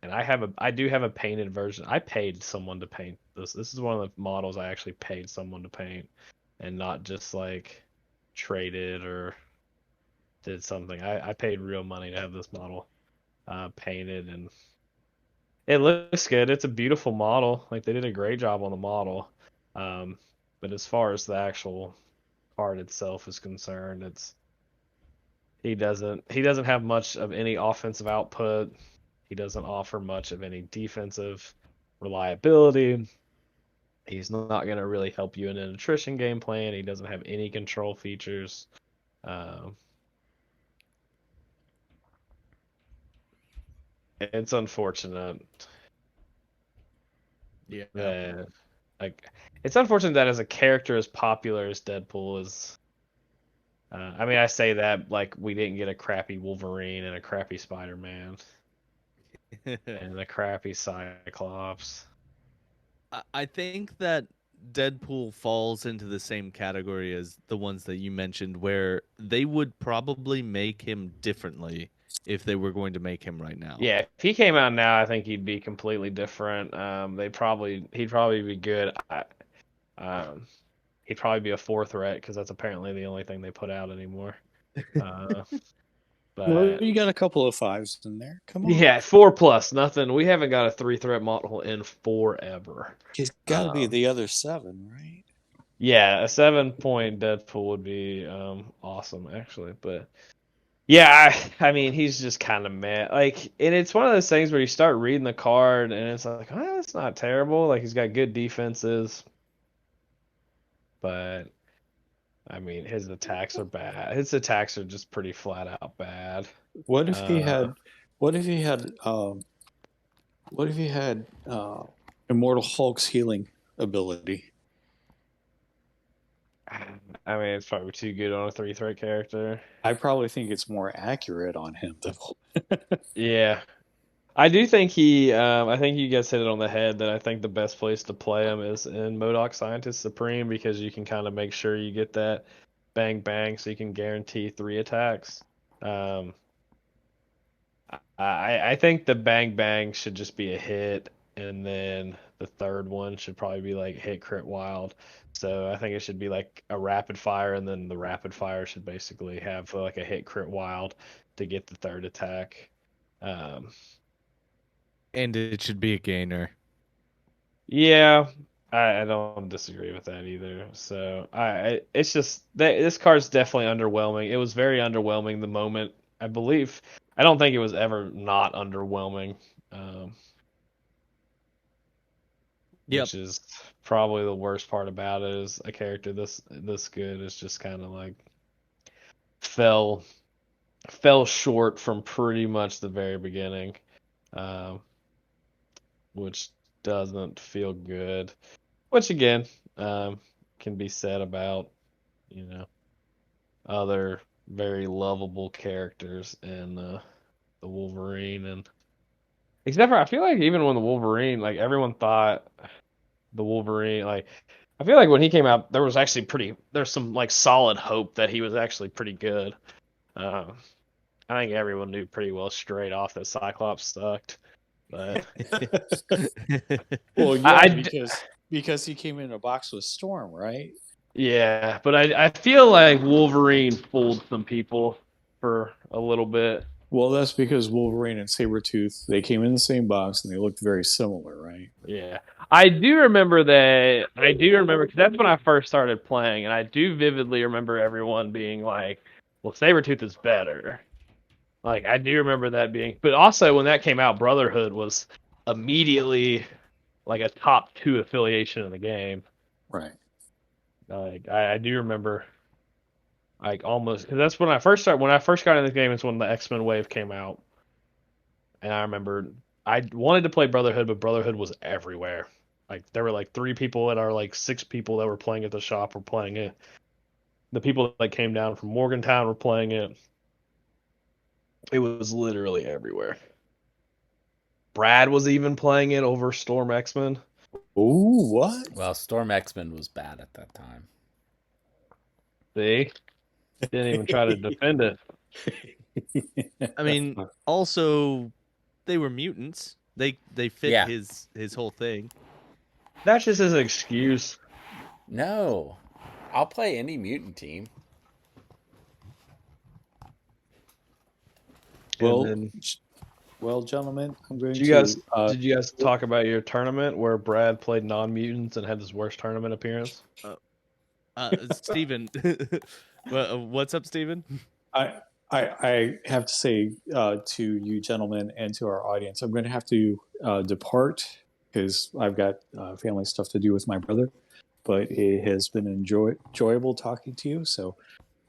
and I do have a painted version. I paid someone to paint this. This is one of the models I actually paid someone to paint, and not just like traded or did something. I paid real money to have this model painted, and it looks good. It's a beautiful model. Like they did a great job on the model. Um, but as far as the actual card itself is concerned, it's he doesn't have much of any offensive output. He doesn't offer much of any defensive reliability. He's not going to really help you in an attrition game plan. He doesn't have any control features. Um, it's unfortunate Yeah. that like it's unfortunate that as a character as popular as Deadpool is. I mean, I say that like we didn't get a crappy Wolverine and a crappy Spider-Man and a crappy Cyclops. I think that Deadpool falls into the same category as the ones that you mentioned, where they would probably make him differently if they were going to make him right now. Yeah, if he came out now, I think he'd be completely different. He'd probably be good. Um, he'd probably be a 4 threat because that's apparently the only thing they put out anymore. Uh, Well, but you got a couple of 5s in there. Come on. yeah, 4+, nothing. We haven't got a 3-threat model in forever. He's got to be Um, the other 7, right? yeah, a 7-point Deadpool would be awesome, actually. But yeah, I mean, he's just kind of meh. Like, and it's one of those things where you start reading the card, and it's like, oh, that's not terrible. Like, he's got good defenses, but I mean, his attacks are bad. His attacks are just pretty flat out bad. What if he Uh, had? What if he had? What if he had Immortal Hulk's healing ability? I mean, it's probably too good on a 3-threat character. I probably think it's more accurate on him though. Yeah, I do think I think you guys hit it on the head that I think the best place to play him is in MODOK Scientist Supreme because you can kind of make sure you get that bang bang so you can guarantee 3 attacks. Um, I think the bang bang should just be a hit, and then the third one should probably be like hit crit wild. So I think it should be like a rapid fire, and then the rapid fire should basically have like a hit crit wild to get the third attack. Um, And it should be a gainer. Yeah, I don't disagree with that either. So it's just that this card's definitely underwhelming. It was very underwhelming the moment I believe. I don't think it was ever not underwhelming, um, Yep. which is probably the worst part about it. Is a character this good is just kind of like fell fell short from pretty much the very beginning, um, which doesn't feel good. Which again, can be said about, you know, other very lovable characters in the Wolverine and except for I feel like even when the Wolverine, like everyone thought the Wolverine, like I feel like when he came out, there was actually there's some like solid hope that he was actually pretty good. Um, I think everyone knew pretty well straight off that Cyclops sucked, but Well, I, yeah, I because he came in a box with Storm, right? Yeah, but I feel like Wolverine fooled some people for a little bit. Well, that's because Wolverine and Sabretooth, they came in the same box and they looked very similar, right? Yeah. I do remember that. I do remember because that's when I first started playing, and I do vividly remember everyone being like, well, Sabretooth is better. Like, I do remember that being. But also, when that came out, Brotherhood was immediately like a top 2 affiliation in the game. Right. Like, I do remember. Like almost because that's when I first started. When I first got in the game, is when the X-Men wave came out, and I remember I wanted to play Brotherhood, but Brotherhood was everywhere. Like there were like 3 people that are like 6 people that were playing at the shop were playing it. The people that came down from Morgantown were playing it. It was literally everywhere. Brad was even playing it over Storm X-Men. Ooh, what? Well, Storm X-Men was bad at that time. See, didn't even try to defend it. I mean, also they were mutants. They fit Yeah. his whole thing. That's just his excuse. No, I'll play any mutant team. Well, And then well, gentlemen, I'm going Did you guys to. did you guys talk about your tournament where Brad played non-mutants and had his worst tournament appearance? Steven. What's up, Steven? I, I have to say to you gentlemen and to our audience, I'm going to have to depart because I've got family stuff to do with my brother. But it has been enjoyable talking to you. So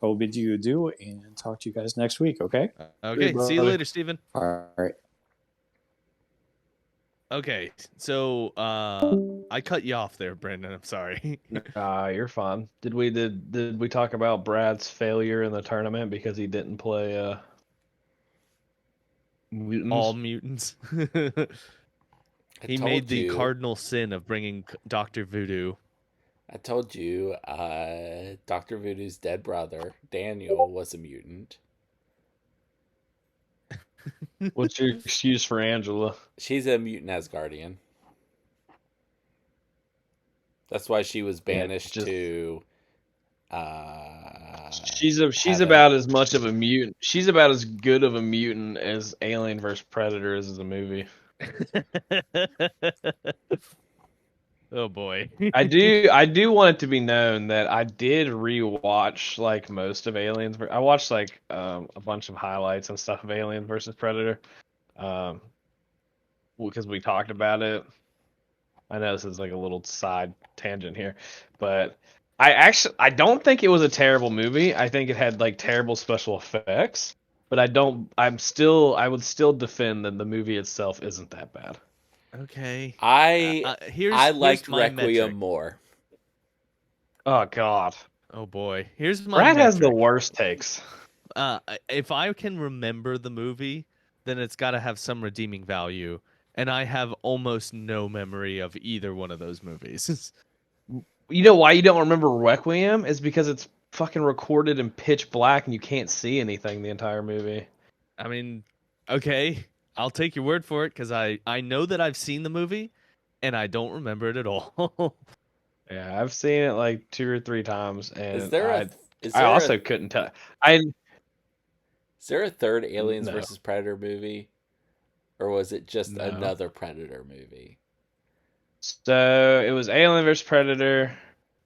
I will bid you adieu and talk to you guys next week. Okay. Okay, Hey, see you brother. later, Steven. All right. Okay, so I cut you off there, Brandon. I'm sorry. You're fine. Did we talk about Brad's failure in the tournament because he didn't play All mutants? mutants. I He told made the you. cardinal sin of bringing Doctor Voodoo. I told you. Doctor Voodoo's dead brother Daniel was a mutant. What's your excuse for Angela? She's a mutant Asgardian. That's why she was banished just- to She's haven't. about as much of a mutant. She's about as good of a mutant as Alien vs Predator is as a movie. Oh boy. I do want it to be known that I did rewatch like most of Aliens. I watched like a bunch of highlights and stuff of Alien versus Predator, because we talked about it. I know this is like a little side tangent here, but I don't think it was a terrible movie. I think it had like terrible special effects, but I would still defend that the movie itself isn't that bad. Okay. I Here's liked my Requiem metric. more. Oh God, Oh boy. Here's my Brad has the metric. worst takes. If I can remember the movie, then it's got to have some redeeming value, and I have almost no memory of either one of those movies. You know why you don't remember Requiem is because it's fucking recorded in pitch black and you can't see anything the entire movie. I mean, okay, I'll take your word for it because I know that I've seen the movie, and I don't remember it at all. Yeah, I've seen it like 2 or 3 times, Is and there a is I there a also couldn't tell. I is there a third Aliens No, versus Predator movie, or was it just no. another Predator movie? So it was Alien vs Predator,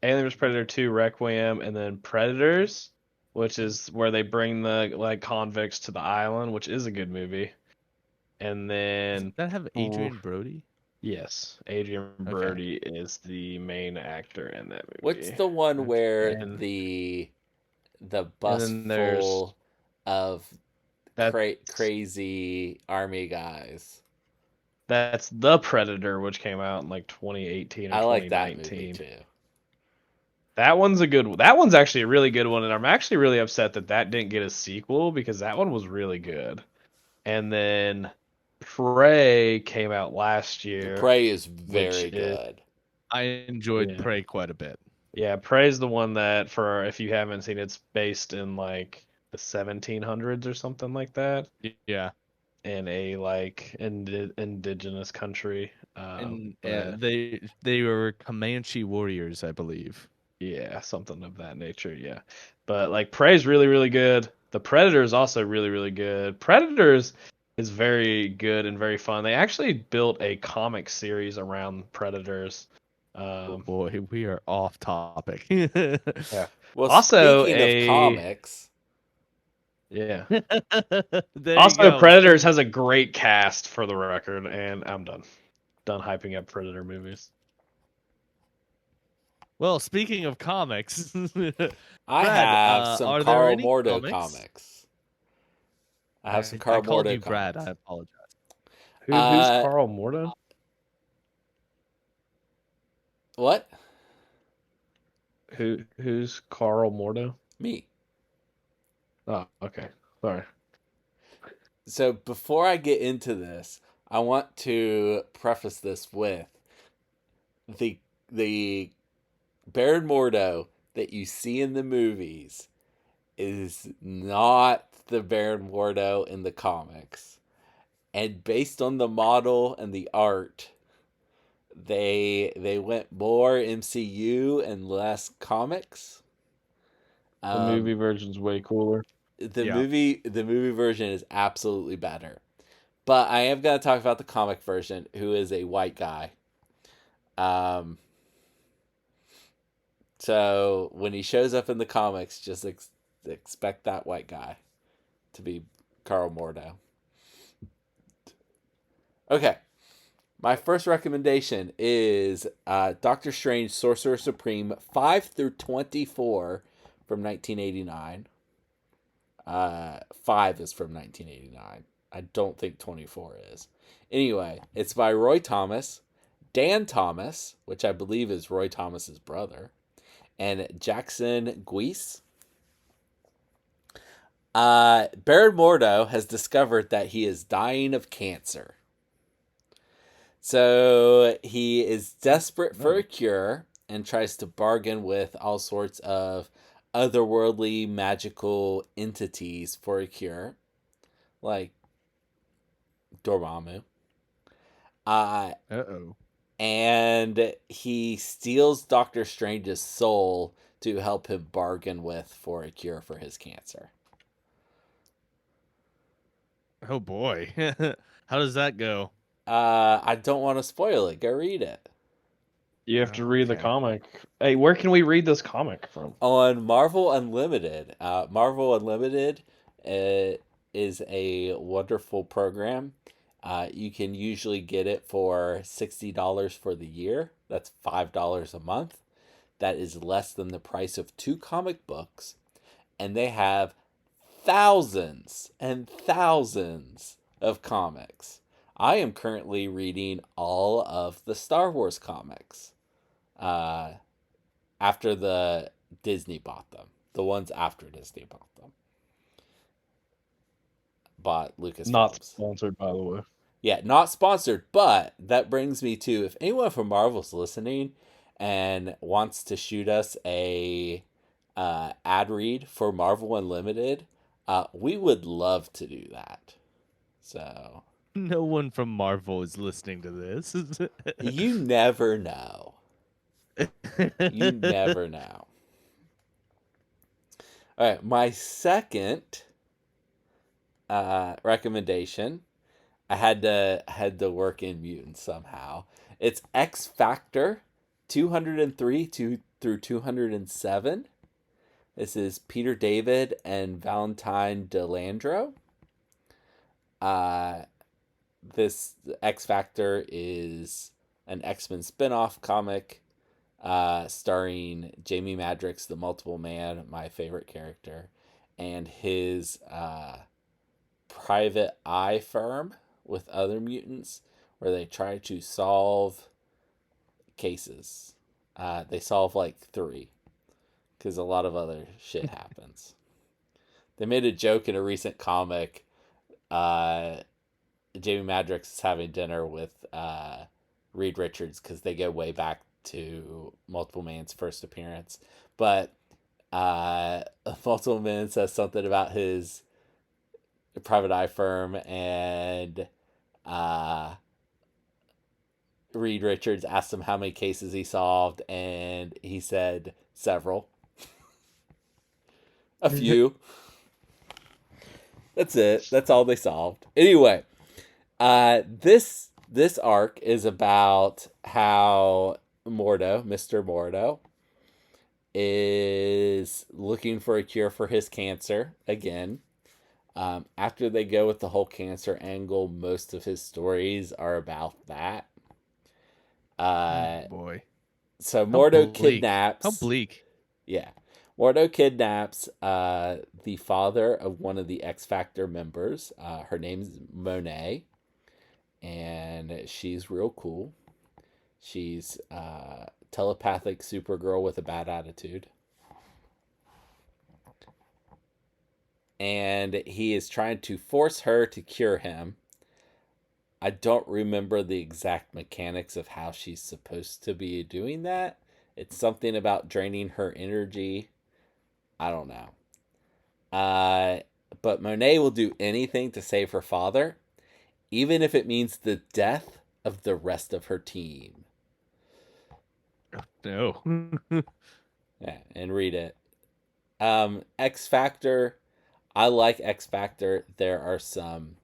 Alien vs Predator 2 Requiem, and then Predators, which is where they bring the like convicts to the island, which is a good movie. And Does then that have Adrian Brody? yes, Adrian Okay. Brody is the main actor in that What's movie. the one where And the and bus then there's full of that crazy army guys? that's The Predator, which came out in like 2018 or I like that movie 2019. too. That one's a good one. That one's actually a really good one, and I'm actually really upset that that didn't get a sequel because that one was really good. And then Prey came out last The year, Prey is which very is good. I enjoyed yeah, Prey quite a bit. yeah. Prey's the one that, for if you haven't seen, it's based in like the 1700s or something like that, Yeah, in a like indigenous country. and But they were Comanche warriors, I believe. yeah, something of that nature. Yeah, but like Prey's really really good. The Predator is also really really good. Predators is very good and very fun. They actually built a comic series around Predators. Oh Um, boy, we are off topic. yeah. Well, Also speaking of a comics, yeah. There you Also, go. Predators has a great cast for the record, and I'm done. Done hyping up Predator movies. Well, speaking of comics, I Brad, have some are there Carl any Mordo comics? comics. I have some I Carl called Mordo you Brad. comics. I apologize. Who's Uh, Carl Mordo? what? Who's Carl Mordo? Me. Oh, okay. Sorry. So before I get into this, I want to preface this with the Baron Mordo that you see in the movies is not the Baron Mordo in the comics. And based on the model and the art, they went more MCU and less comics. The movie version's way cooler. Yeah. The movie version is absolutely better. But I am gonna talk about the comic version, who is a white guy. Um, so when he shows up in the comics, just expect that white guy to be Carl Mordo. Okay, my first recommendation is Doctor Strange Sorcerer Supreme 5 through 24 from 1989. 5 is from 1989. I don't think 24 is. Anyway, it's by Roy Thomas, Dan Thomas, which I believe is Roy Thomas's brother, and Jackson Guise. Baron Mordo has discovered that he is dying of cancer. So he is desperate for a cure and tries to bargain with all sorts of otherworldly magical entities for a cure, like Dormammu. Uh-oh. and he steals Doctor Strange's soul to help him bargain with for a cure for his cancer. Oh boy. How does that go? I don't want to spoil it. Go read it. You have to read the Okay. comic. Hey, where can we read this comic from? On Marvel Unlimited. Marvel Unlimited is a wonderful program. You can usually get it for $60 for the year. That's $5 a month. That is less than the price of 2 comic books. And they have thousands and thousands of comics. I am currently reading all of the Star Wars comics. After the Disney bought them. The ones after Disney bought them. Bought Lucasfilms. Not sponsored, by the way. Yeah, not sponsored, but that brings me to, if anyone from Marvel's listening and wants to shoot us a ad read for Marvel Unlimited, we would love to do that. So No one from Marvel is listening to this. you never know. You never know. All right, my second recommendation, I had to work in mutants somehow. It's X Factor 203 through 207. This is Peter David and Valentine Delandro. This X Factor is an X-Men spin-off comic starring Jamie Madrox, the Multiple Man, my favorite character, and his private eye firm with other mutants where they try to solve cases. They solve like 3 because a lot of other shit happens. They made a joke in a recent comic. Jamie Madrox is having dinner with Reed Richards because they go way back to Multiple Man's first appearance. But Multiple Man says something about his private eye firm, and Reed Richards asked him how many cases he solved, and he said several. A few. That's it. That's all they solved. Anyway, this arc is about how Mordo, Mr. Mordo, is looking for a cure for his cancer again. After they go with the whole cancer angle, most of his stories are about that. Oh boy. So Mordo bleak. kidnaps. How bleak. Yeah. Mordo kidnaps the father of one of the X Factor members. Her name's Monet, and she's real cool. She's telepathic Supergirl with a bad attitude. And he is trying to force her to cure him. I don't remember the exact mechanics of how she's supposed to be doing that. It's something about draining her energy. I don't know. But Monet will do anything to save her father, even if it means the death of the rest of her team. No. Yeah, and read it. X Factor. I like X Factor. There are some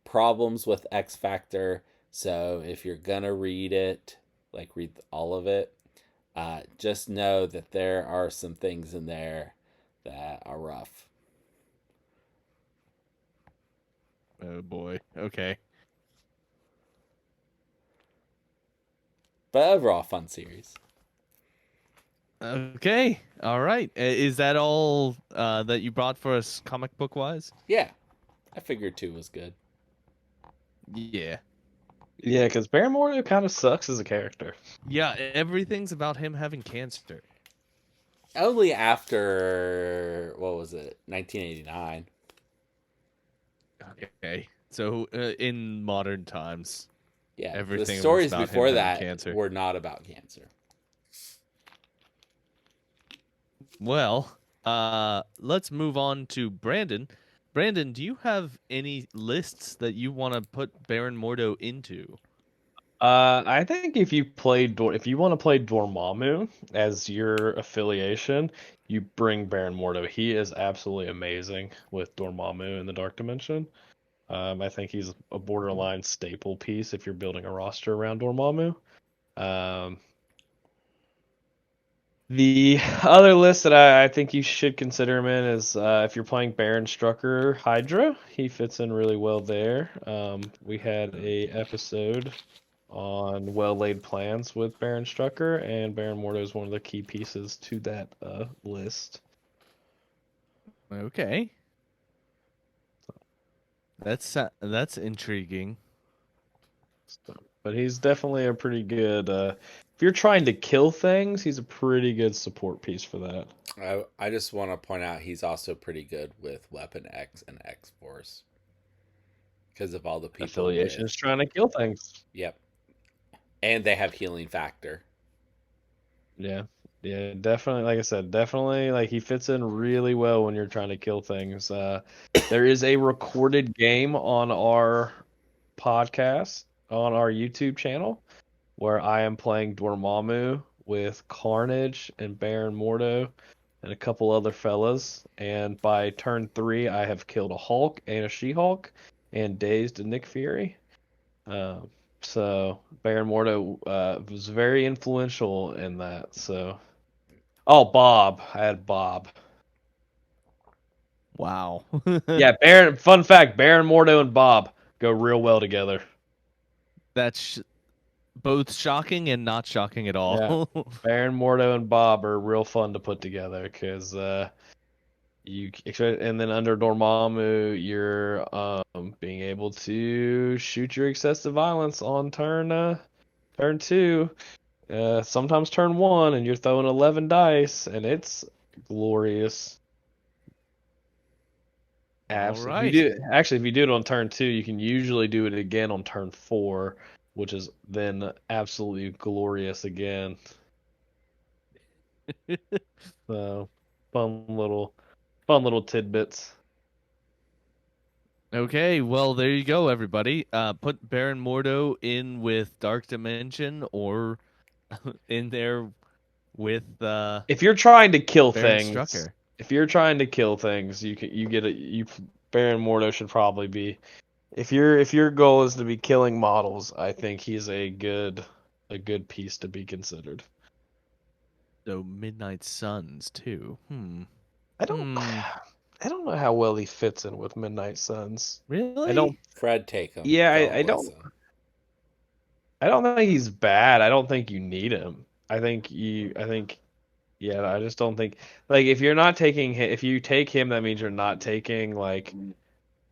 problems with X Factor, so if you're gonna read it, like read all of it, just know that there are some things in there that are rough. Oh boy. Okay. But overall, fun series. Okay. All right. Is that all that you brought for us comic book wise? Yeah, I figured 2 was good. Yeah. Yeah, because Baron Mordo kind of sucks as a character. Yeah, everything's about him having cancer. Only after, what was it, 1989. Okay. So in modern times, Yeah, everything the was stories about him before having that cancer. were not about cancer. Well, let's move on to Brandon. Brandon, do you have any lists that you want to put Baron Mordo into? I think if you want to play Dormammu as your affiliation, you bring Baron Mordo. He is absolutely amazing with Dormammu in the Dark Dimension. I think he's a borderline staple piece if you're building a roster around Dormammu. Um, the other list that I think you should consider him in is if you're playing Baron Strucker Hydra, he fits in really well there. We had a episode on well-laid plans with Baron Strucker, and Baron Mordo is one of the key pieces to that list. Okay. That's intriguing. But he's definitely a pretty good. If you're trying to kill things, he's a pretty good support piece for that. I just want to point out he's also pretty good with Weapon X and X Force because of all the people. Affiliation is trying to kill things. Yep, and they have healing factor. Yeah, definitely. Like I said, definitely. Like he fits in really well when you're trying to kill things. There is a recorded game on our podcast on our YouTube channel where I am playing Dormammu with Carnage and Baron Mordo and a couple other fellas. And by turn 3, I have killed a Hulk and a She-Hulk and dazed a Nick Fury. So Baron Mordo was very influential in that. So, Bob, I had Bob. Wow. Yeah, Baron. Fun fact: Baron Mordo and Bob go real well together. That's both shocking and not shocking at all. Yeah. Baron Mordo and Bob are real fun to put together because and then under Dormammu, you're being able to shoot your excessive violence on turn 2, sometimes turn 1, and you're throwing 11 dice, and it's glorious. Absolutely. Right. If you do it on turn 2, you can usually do it again on turn 4, which is then absolutely glorious again. So fun little tidbits. Okay, well there you go, everybody. Put Baron Mordo in with Dark Dimension or in there with If you're trying to kill Baron things, Strucker. Baron Mordo should probably be. If your goal is to be killing models, I think he's a good piece to be considered. So Midnight Suns too. I don't know how well he fits in with Midnight Suns. Really? I don't. Fred, take him. Yeah, I don't. Listen. I don't think he's bad. I don't think you need him. Yeah, I just don't think like if you're not taking him, if you take him, that means you're not taking like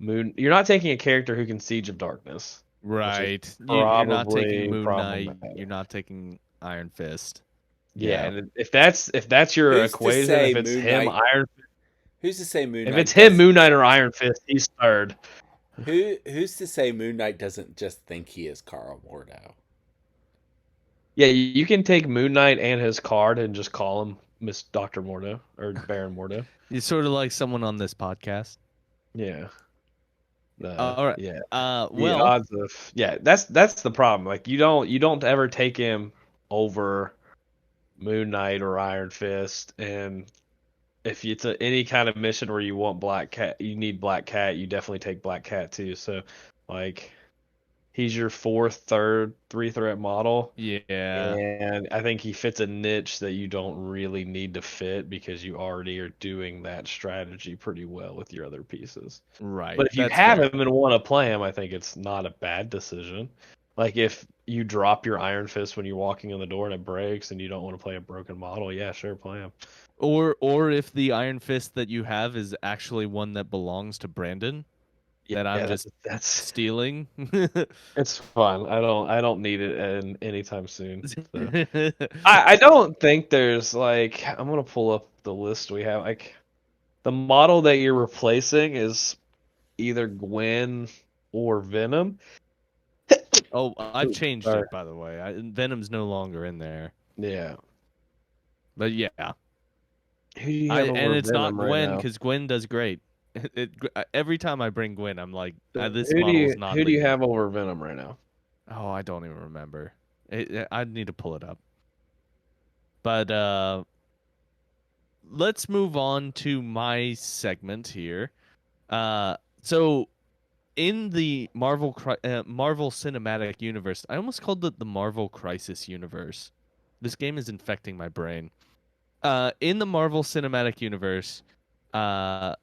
You're not taking a character who can Siege of Darkness. Right. You're not taking Moon Knight. Problematic. You're not taking Iron Fist. Yeah, and if that's your Who's to equation, say if it's Moon him, Knight- Iron Who's to say Moon if Knight? it's him, Moon Knight or Iron Fist, he's third. Who's to say Moon Knight doesn't just think he is Carl Mordo? Yeah, you can take Moon Knight and his card and just call him Miss Dr. Mordo or Baron Mordo. You're sort of like someone on this podcast. Yeah. All right. Yeah. Well, odds of that's the problem. Like you don't ever take him over Moon Knight or Iron Fist, and if it's any kind of mission where you want Black Cat, you need Black Cat, you definitely take Black Cat too. So like he's your 3-threat model. Yeah. And I think he fits a niche that you don't really need to fit because you already are doing that strategy pretty well with your other pieces. Right. But if you have him and want to play him, I think it's not a bad decision. Like if you drop your Iron Fist when you're walking in the door and it breaks and you don't want to play a broken model, yeah, sure, play him. Or if the Iron Fist that you have is actually one that belongs to Brandon, that I'm just that's stealing. It's fun. I don't need it anytime soon. So. I don't think there's like I'm gonna pull up the list we have. Like the model that you're replacing is either Gwen or Venom. Oh, I've changed it, by the way. Venom's no longer in there. Yeah. But yeah. Who do you have and it's Venom not Gwen, right because Gwen does great. Every time I bring Gwen, I'm like, this who model's not Who do you legal. have over Venom right now? Oh, I don't even remember. I'd need to pull it up. But let's move on to my segment here. So in the Marvel Cinematic Universe, I almost called it the Marvel Crisis Universe. This game is infecting my brain. In the Marvel Cinematic Universe, Baron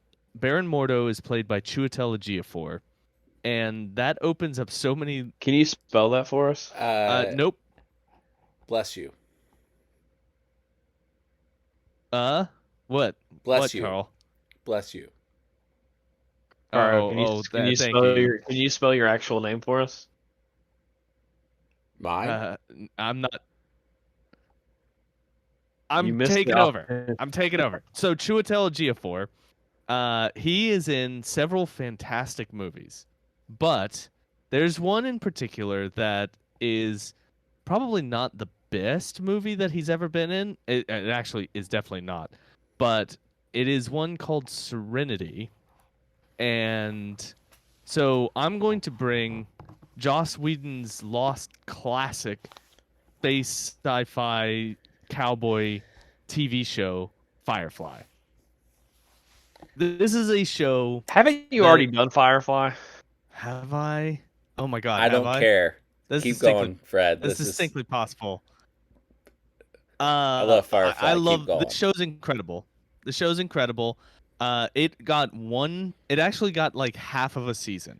Mordo is played by Chiwetel Ejiofor, and that opens up so many. Can you spell that for us? Nope. Bless you. What? Bless What, you. Carl? Bless you. Carl, Thank you. Can you spell your actual name for us? Mine? I'm not. You I'm missed the taking over. opportunity. I'm taking over. So Chiwetel Ejiofor, he is in several fantastic movies, but there's one in particular that is probably not the best movie that he's ever been in. It actually is definitely not, but it is one called Serenity, and so I'm going to bring Joss Whedon's lost classic space sci-fi cowboy TV show Firefly. This is a show. Haven't you that- already done Firefly? Have I? Oh my god, I have don't I? care. That's Keep distinctly, going, Fred. that's This is. distinctly possible. I love Firefly. I Keep love going. the show's incredible. The show's incredible. It got one. It actually got like half of a season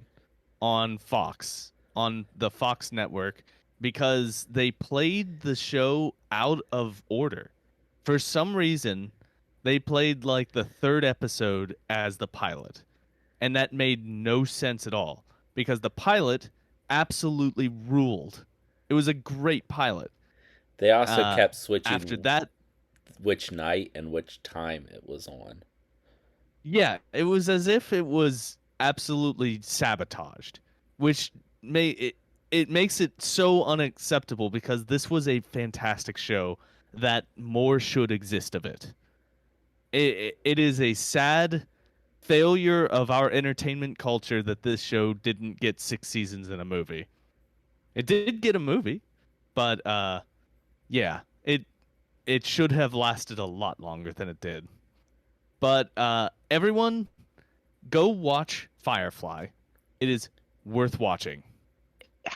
on Fox, on the Fox network, because they played the show out of order. For some reason, they played like the third episode as the pilot, and that made no sense at all because the pilot absolutely ruled. It was a great pilot. They also kept After switching that, which night and which time it was on. yeah, it was as if it was absolutely sabotaged, which it makes it so unacceptable because this was a fantastic show that more should exist of it. It is a sad failure of our entertainment culture that this show didn't get 6 seasons in a movie. It did get a movie, but yeah, it should have lasted a lot longer than it did. But everyone, go watch Firefly. It is worth watching.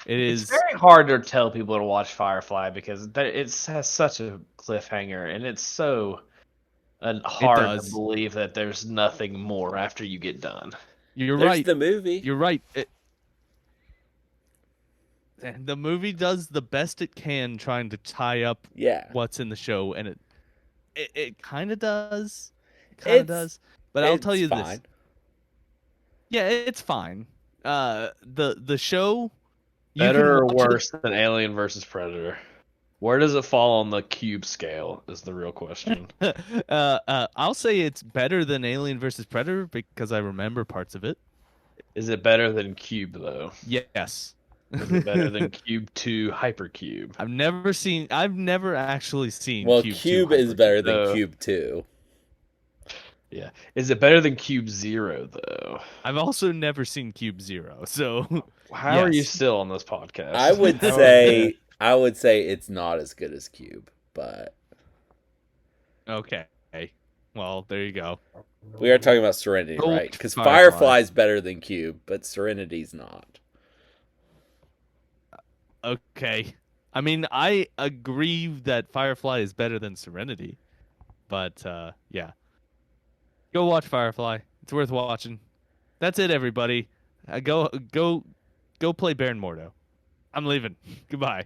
It's very hard to tell people to watch Firefly because it has such a cliffhanger, and it's so hard to does. believe that there's nothing more after you get done. You're There's right. the movie. You're right. The movie does the best it can trying to tie up Yeah. what's in the show, and it kind of does. Kind of does. But I'll tell you fine. this. Yeah, it's fine. The show, you Better can or watch worse than Alien versus Predator? Where does it fall on the cube scale is the real question. I'll say it's better than Alien versus Predator because I remember parts of it. Is it better than Cube, though? Yes. Is it better than Cube 2 Hypercube? I've never actually seen Well, Cube 2 Cube is better than No. Cube 2. Yeah. Is it better than Cube 0, though? I've also never seen Cube 0, so How are you yes. still on this podcast? I would say it's not as good as Cube, but Okay. Well, there you go. we are talking about Serenity, Go right? watch Because Firefly. Firefly's better than Cube, but Serenity's not. Okay. I mean, I agree that Firefly is better than Serenity, but yeah. Go watch Firefly. It's worth watching. That's it, everybody. Go play Baron Mordo. I'm leaving. Goodbye.